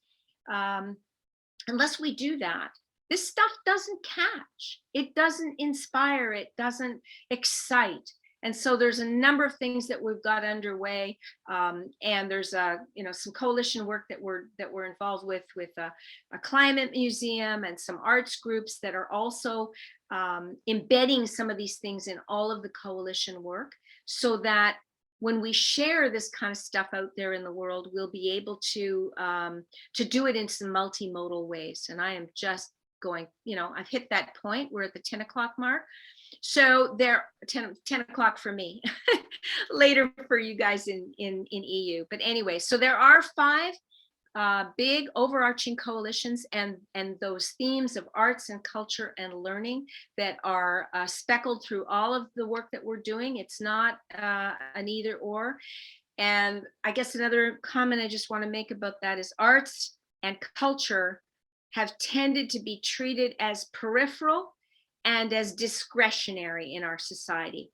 unless we do that, this stuff doesn't catch, it doesn't inspire, it doesn't excite. And so there's a number of things that we've got underway, and there's some coalition work that we're involved with a climate museum and some arts groups that are also embedding some of these things in all of the coalition work, so that when we share this kind of stuff out there in the world, we'll be able to do it in some multimodal ways. And I am just going, I've hit that point. We're at the 10 o'clock mark. So they're 10 o'clock for me, later for you guys in EU. But anyway, so there are 5 big overarching coalitions, and those themes of arts and culture and learning that are speckled through all of the work that we're doing. It's not an either or. And I guess another comment I just want to make about that is arts and culture have tended to be treated as peripheral and as discretionary in our society.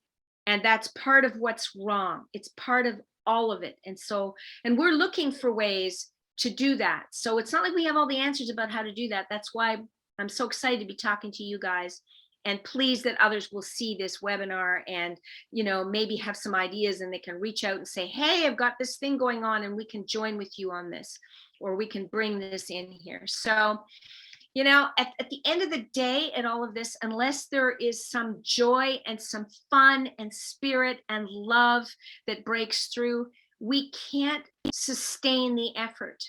And that's part of what's wrong. It's part of all of it. And we're looking for ways to do that. So it's not like we have all the answers about how to do that. That's why I'm so excited to be talking to you guys, and pleased that others will see this webinar and, maybe have some ideas, and they can reach out and say, hey, I've got this thing going on and we can join with you on this, or we can bring this in here. So, at the end of the day, at all of this, unless there is some joy and some fun and spirit and love that breaks through, we can't sustain the effort.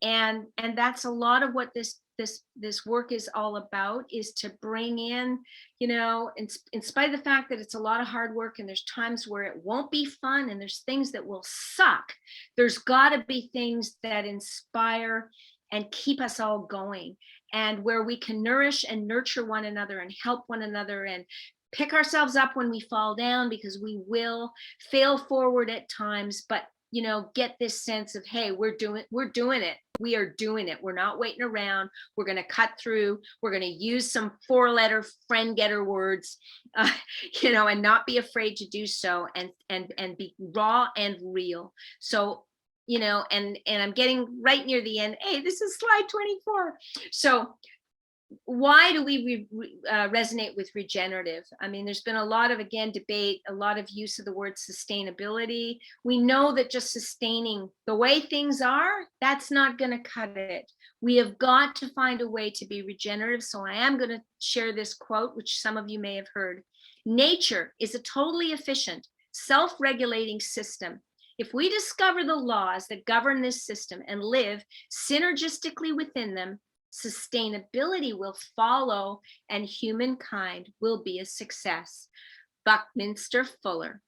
And that's a lot of what this work is all about, is to bring in, in spite of the fact that it's a lot of hard work and there's times where it won't be fun and there's things that will suck, there's got to be things that inspire and keep us all going, and where we can nourish and nurture one another and help one another and pick ourselves up when we fall down, because we will fail forward at times, but get this sense of, hey, we're doing it. We are doing it. We're not waiting around. We're going to cut through. We're going to use some 4-letter friend getter words, and not be afraid to do so, and be raw and real. So, and I'm getting right near the end. Hey, this is slide 24. So why do we resonate with regenerative? I mean, there's been a lot of, again, debate, a lot of use of the word sustainability. We know that just sustaining the way things are, that's not going to cut it. We have got to find a way to be regenerative. So I am going to share this quote, which some of you may have heard. Nature is a totally efficient, self-regulating system. If we discover the laws that govern this system and live synergistically within them, sustainability will follow and humankind will be a success. Buckminster Fuller.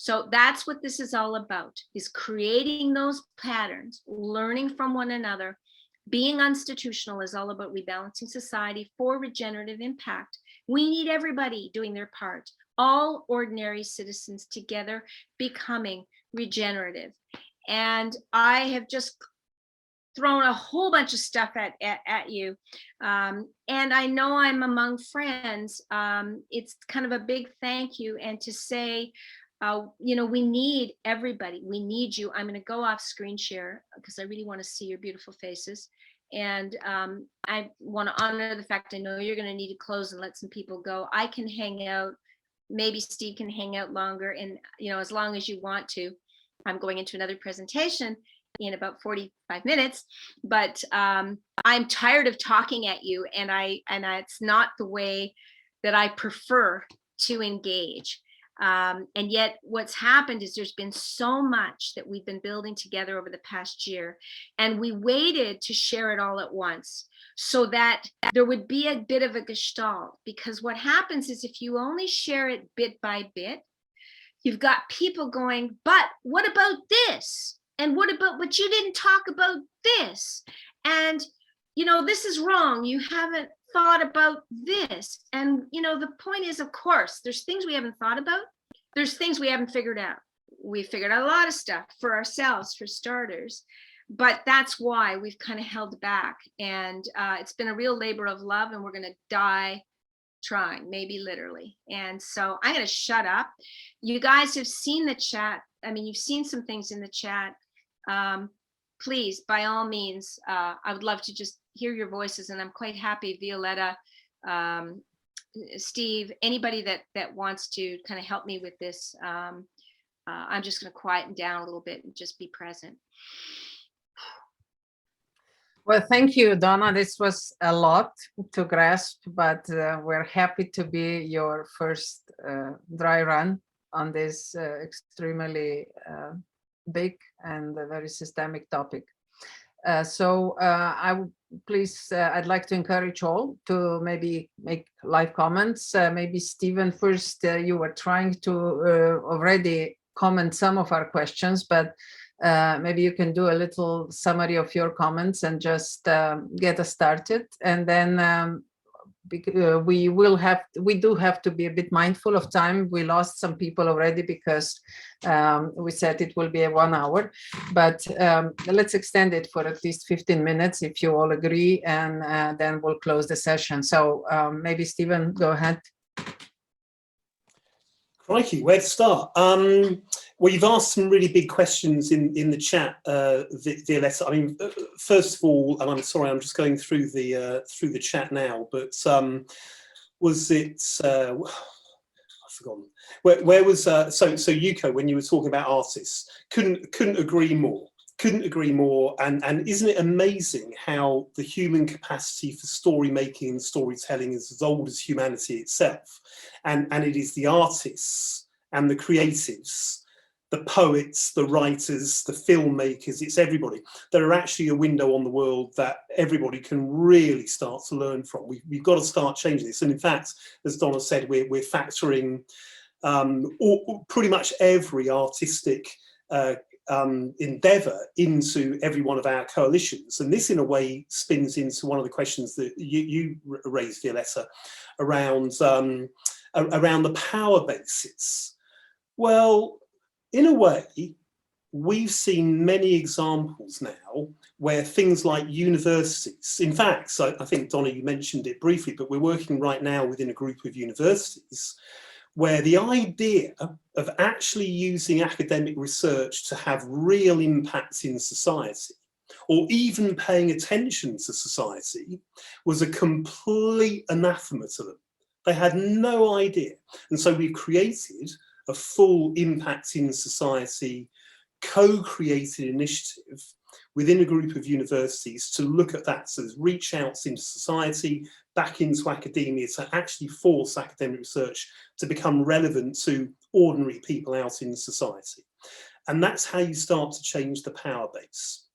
So that's what this is all about, is creating those patterns, learning from one another. Being unstitutional is all about rebalancing society for regenerative impact. We need everybody doing their part, all ordinary citizens together becoming regenerative. And I have just thrown a whole bunch of stuff at you. And I know I'm among friends. It's kind of a big thank you, and to say, you know, we need everybody. We need you. I'm going to go off screen share because I really want to see your beautiful faces. And I want to honor the fact I know you're going to need to close and let some people go. I can hang out. Maybe Steve can hang out longer, and, you know, as long as you want to. I'm going into another presentation in about 45 minutes, but I'm tired of talking at you, and it's not the way that I prefer to engage. And yet what's happened is there's been so much that we've been building together over the past year, and we waited to share it all at once so that there would be a bit of a gestalt, because what happens is if you only share it bit by bit, you've got people going, but what about this? And what about, but you didn't talk about this? And, you know, this is wrong. You haven't thought about this. And, you know, the point is, of course, there's things we haven't thought about. There's things we haven't figured out. We figured out a lot of stuff for ourselves, for starters, but that's why we've kind of held back. And it's been a real labor of love, and we're going to die trying, maybe literally. And so I'm going to shut up. You guys have seen the chat. I mean, you've seen some things in the chat. Please, by all means, I would love to just hear your voices, and I'm quite happy, Violetta, Steve, anybody that wants to kind of help me with this. I'm just going to quieten down a little bit and just be present. Well, thank you, Donna. This was a lot to grasp, but we're happy to be your first dry run on this extremely big and very systemic topic. So I'd like to encourage all to maybe make live comments. Maybe Stephen, first, you were trying to already comment some of our questions, but maybe you can do a little summary of your comments and just get us started. And then we do have to be a bit mindful of time. We lost some people already because we said it will be a 1 hour, but let's extend it for at least 15 minutes if you all agree, and then we'll close the session. So maybe Stephen, go ahead. Crikey, where to start? Well, you've asked some really big questions in the chat, Violetta. I mean, first of all, and I'm sorry, I'm just going through the chat now, but was it? I've forgotten. Where was so Yuko, when you were talking about artists, couldn't agree more. Couldn't agree more. And isn't it amazing how the human capacity for story making and storytelling is as old as humanity itself? And it is the artists and the creatives, the poets, the writers, the filmmakers, it's everybody that are actually a window on the world that everybody can really start to learn from. We've got to start changing this. And in fact, as Donna said, we're factoring pretty much every artistic endeavour into every one of our coalitions. And this in a way spins into one of the questions that you raised, Violetta, around the power bases. Well, in a way, we've seen many examples now where things like universities, in fact, so I think, Donna, you mentioned it briefly, but we're working right now within a group of universities where the idea of actually using academic research to have real impacts in society, or even paying attention to society, was a complete anathema to them. They had no idea. And so we've created a full impact in society, co-created initiative within a group of universities to look at that. So there's reach outs into society, back into academia, to actually force academic research to become relevant to ordinary people out in society. And that's how you start to change the power base.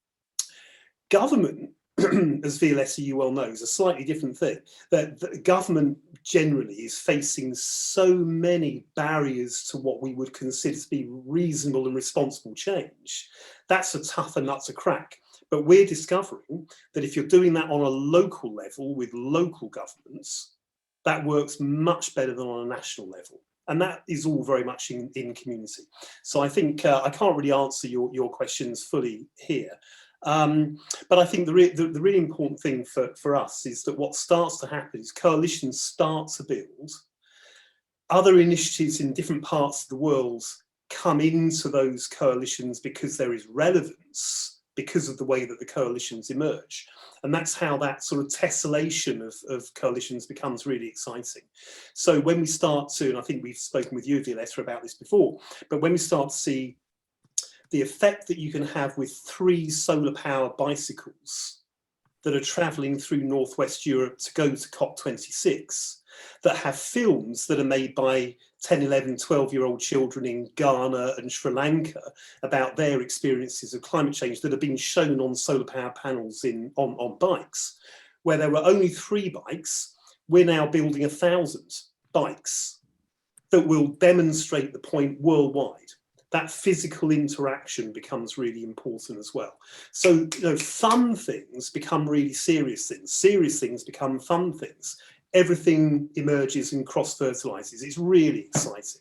Government as Violetta, you well know, is a slightly different thing. That the government generally is facing so many barriers to what we would consider to be reasonable and responsible change. That's a tougher nut to crack. But we're discovering that if you're doing that on a local level with local governments, that works much better than on a national level. And that is all very much in community. So I think I can't really answer your questions fully here. But I think the really important thing for us is that what starts to happen is coalitions start to build. Other initiatives in different parts of the world come into those coalitions because there is relevance, because of the way that the coalitions emerge. And that's how that sort of tessellation of coalitions becomes really exciting. So when we start to, and I think we've spoken with you, Violetta, about this before, but when we start to see the effect that you can have with 3 solar powered bicycles that are traveling through Northwest Europe to go to COP26, that have films that are made by 10, 11, 12-year-old children in Ghana and Sri Lanka about their experiences of climate change that have been shown on solar power panels on bikes, where there were only 3 bikes, we're now building 1,000 bikes that will demonstrate the point worldwide. That physical interaction becomes really important as well. So, fun things become really serious things become fun things. Everything emerges and cross-fertilizes. It's really exciting.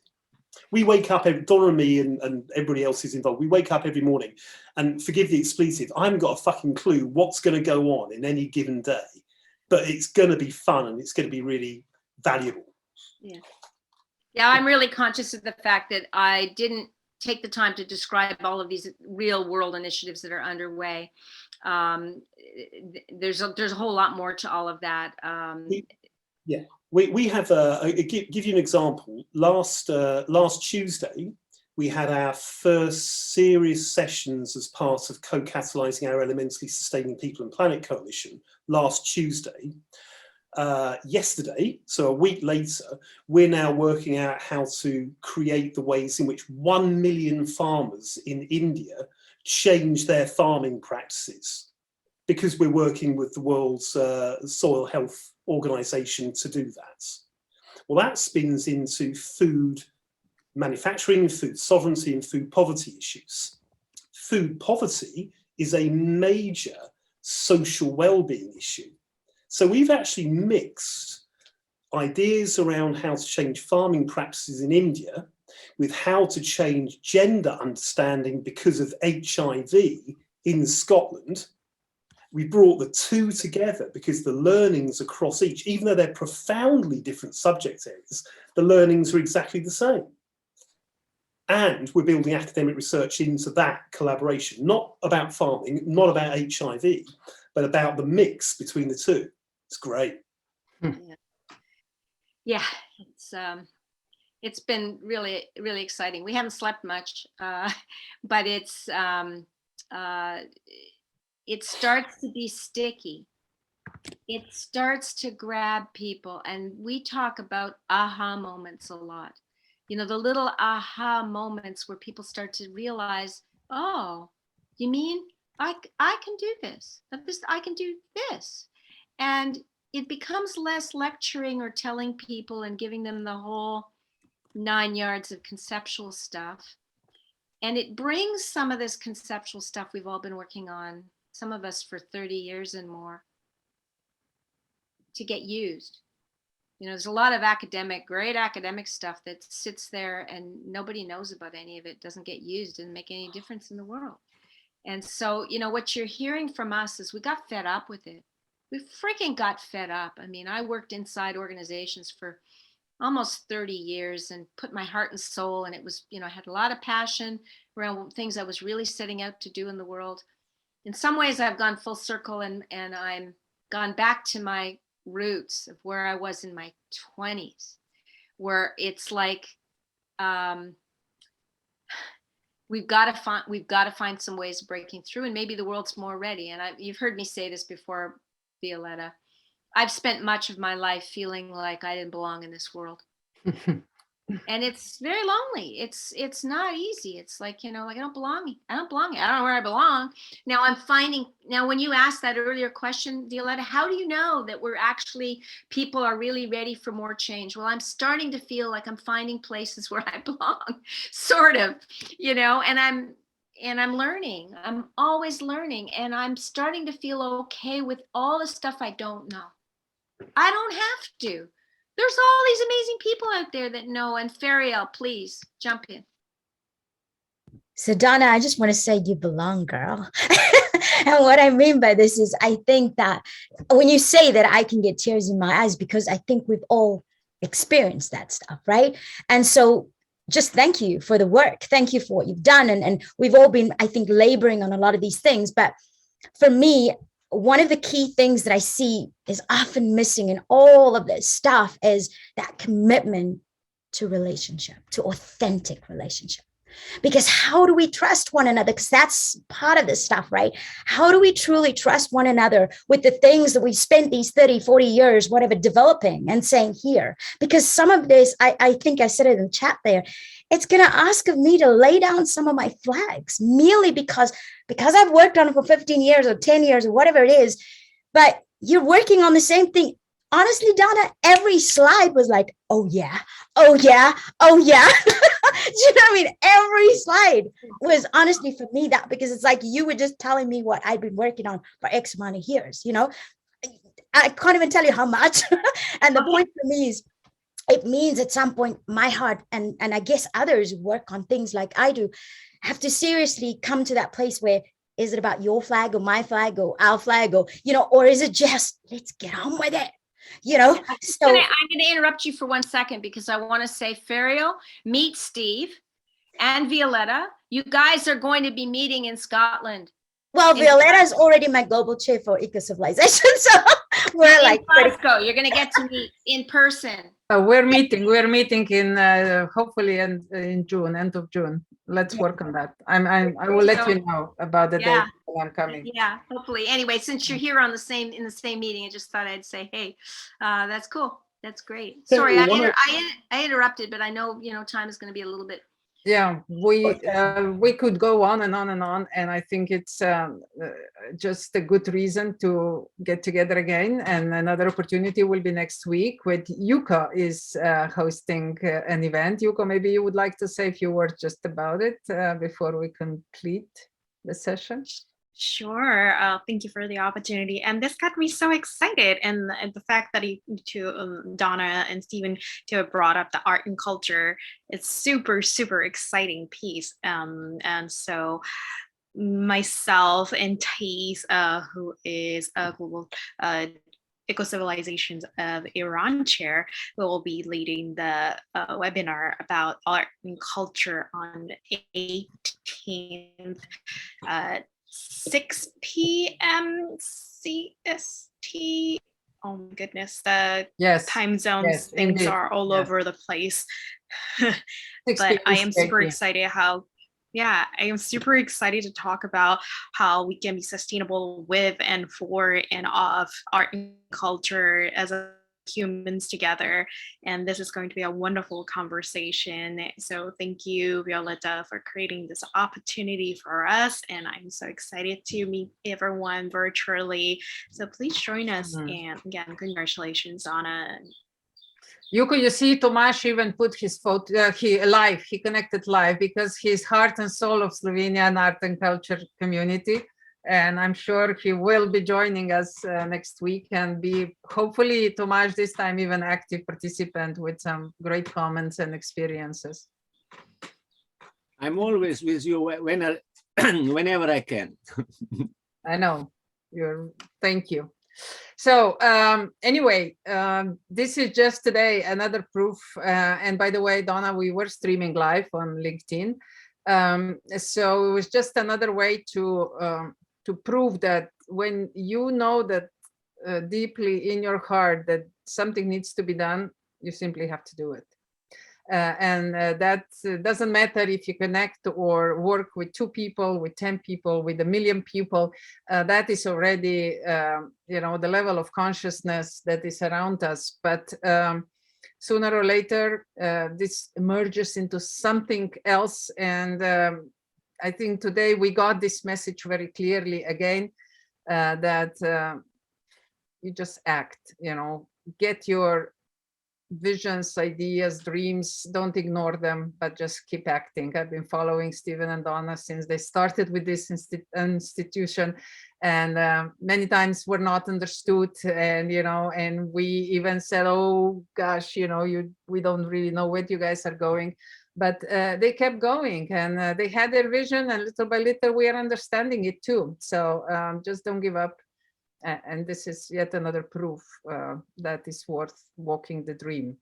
We wake up, Donna and me and everybody else is involved, we wake up every morning, and forgive the expletive, I haven't got a fucking clue what's going to go on in any given day, but it's going to be fun and it's going to be really valuable. Yeah. Yeah, I'm really conscious of the fact that I didn't take the time to describe all of these real world initiatives that are underway. There's a whole lot more to all of that. Yeah, we have give you an example. Last Tuesday, we had our first serious sessions as part of co-catalyzing our Elementally Sustaining People and Planet Coalition last Tuesday. Yesterday, so a week later, we're now working out how to create the ways in which 1 million farmers in India change their farming practices, because we're working with the world's soil health organization to do that. Well, that spins into food manufacturing, food sovereignty, and food poverty issues. Food poverty is a major social well-being issue. So we've actually mixed ideas around how to change farming practices in India with how to change gender understanding because of HIV in Scotland. We brought the 2 together because the learnings across each, even though they're profoundly different subject areas, the learnings are exactly the same. And we're building academic research into that collaboration, not about farming, not about HIV, but about the mix between the 2. It's great. Yeah, it's been really, really exciting. We haven't slept much, but it starts to be sticky. It starts to grab people, and we talk about aha moments a lot. The little aha moments where people start to realize, oh, you mean I can do this? I can do this. And it becomes less lecturing or telling people and giving them the whole 9 yards of conceptual stuff. And it brings some of this conceptual stuff we've all been working on, some of us for 30 years and more, to get used. There's a lot of great academic stuff that sits there and nobody knows about any of it, doesn't get used, and make any difference in the world. And so, what you're hearing from us is we got fed up with it. We freaking got fed up. I mean, I worked inside organizations for almost 30 years and put my heart and soul, and it was, I had a lot of passion around things I was really setting out to do in the world. In some ways, I've gone full circle and I'm gone back to my roots of where I was in my 20s, where it's like, we've got to find some ways of breaking through, and maybe the world's more ready. And you've heard me say this before, Violetta. I've spent much of my life feeling like I didn't belong in this world. And it's very lonely. It's not easy. It's like, like I don't belong here. I don't belong here. I don't know where I belong. Now I'm finding, now when you asked that earlier question, Violetta, how do you know that people are really ready for more change? Well, I'm starting to feel like I'm finding places where I belong, sort of, and I'm learning. I'm always learning, and I'm starting to feel okay with all the stuff I don't know. I don't have to. There's all these amazing people out there that know. And Feriel, please jump in. So Donna, I just want to say you belong, girl. And what I mean by this is I think that when you say that, I can get tears in my eyes because I think we've all experienced that stuff, right? And so just thank you for the work. Thank you for what you've done. And we've all been, I think, laboring on a lot of these things. But for me, one of the key things that I see is often missing in all of this stuff is that commitment to relationship, to authentic relationship. Because how do we trust one another? Because that's part of this stuff, right? How do we truly trust one another with the things that we spent these 30, 40 years, whatever, developing and saying here? Because some of this, I think I said it in the chat there, it's going to ask of me to lay down some of my flags merely because I've worked on it for 15 years or 10 years or whatever it is, but you're working on the same thing. Honestly, Donna, every slide was like, oh yeah, oh yeah, oh yeah. Do you know what I mean? Every slide was honestly for me that, because it's like you were just telling me what I'd been working on for X amount of years, I can't even tell you how much. And the point for me is, it means at some point my heart and I guess others who work on things like I do have to seriously come to that place where, is it about your flag or my flag or our flag or, or is it just, let's get on with it? So I'm going to interrupt you for 1 second because I want to say, Feriel, meet Steve and Violetta. You guys are going to be meeting in Scotland. Well, Violetta is already my global chair for Ecocivilisation, so we're like Glasgow. You're going to get to meet in person. We're meeting in hopefully in June, end of June. Let's work on that. I will let you know about the date when I'm coming. Yeah, hopefully. Anyway, since you're here in the same meeting, I just thought I'd say, hey, that's cool. That's great. Sorry, I interrupted, but I know time is going to be a little bit. Yeah, we could go on and on and on, and I think it's just a good reason to get together again. And another opportunity will be next week with 𝐂𝐴𝐺 is hosting an event. 𝐂𝐵, maybe you would like to say a few words just about it before we complete the session. Sure. Thank you for the opportunity. And this got me so excited. And the fact that Donna and Stephen to have brought up the art and culture, it's super, super exciting piece. And so myself and Thais, who is a global Ecocivilisation of Iran chair, will be leading the webinar about art and culture on 18th 6 p.m. CST. Oh my goodness, the time zones things indeed. Are all over the place. But I am super excited I am super excited to talk about how we can be sustainable with and for and of art and culture as humans together. And this is going to be a wonderful conversation. So thank you, Violetta, for creating this opportunity for us. And I'm so excited to meet everyone virtually. So please join us. And again, congratulations, Donna. 𝐂𝐴𝐺, you see, Tomáš even put his photo, he connected live because he's heart and soul of Slovenian art and culture community. And I'm sure he will be joining us next week and be, hopefully, Tomáš, this time even active participant with some great comments and experiences. I'm always with you whenever I can. I know. Thank you. So anyway, this is just today another proof. And by the way, Donna, we were streaming live on LinkedIn. So it was just another way to prove that when you know that deeply in your heart that something needs to be done, you simply have to do it. And that doesn't matter if you connect or work with 2 people, with 10 people, with 1 million people. That is already, the level of consciousness that is around us. But sooner or later, this emerges into something else. And I think today we got this message very clearly again, that you just act, you know, get your visions, ideas, dreams, don't ignore them, but just keep acting. I've been following Stephen and Donna since they started with this institution, and many times we're not understood, and you know, and we even said, oh gosh, you know, we don't really know where you guys are going, but they kept going, and they had their vision, and little by little we are understanding it too. So just don't give up. And this is yet another proof that is worth walking the dream.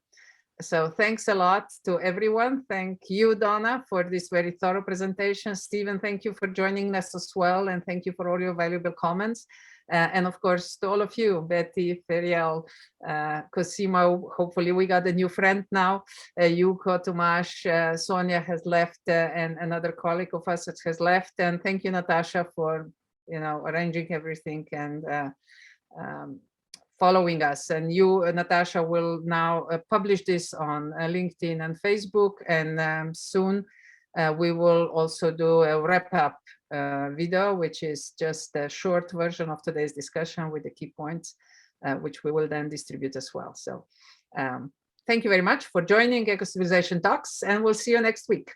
So thanks a lot to everyone. Thank you, Donna, for this very thorough presentation. Stephen, thank you for joining us as well. And thank you for all your valuable comments. And of course, to all of you, Betty, Ferial, Cosimo, hopefully we got a new friend now. Yuko, Tomasz, Sonia has left, and another colleague of us has left. And thank you, Natasha, for arranging everything and following us. And you, Natasha, will now publish this on LinkedIn and Facebook. And soon we will also do a wrap-up video, which is just a short version of today's discussion with the key points, which we will then distribute as well. So thank you very much for joining Ecocivilisation Talks, and we'll see you next week.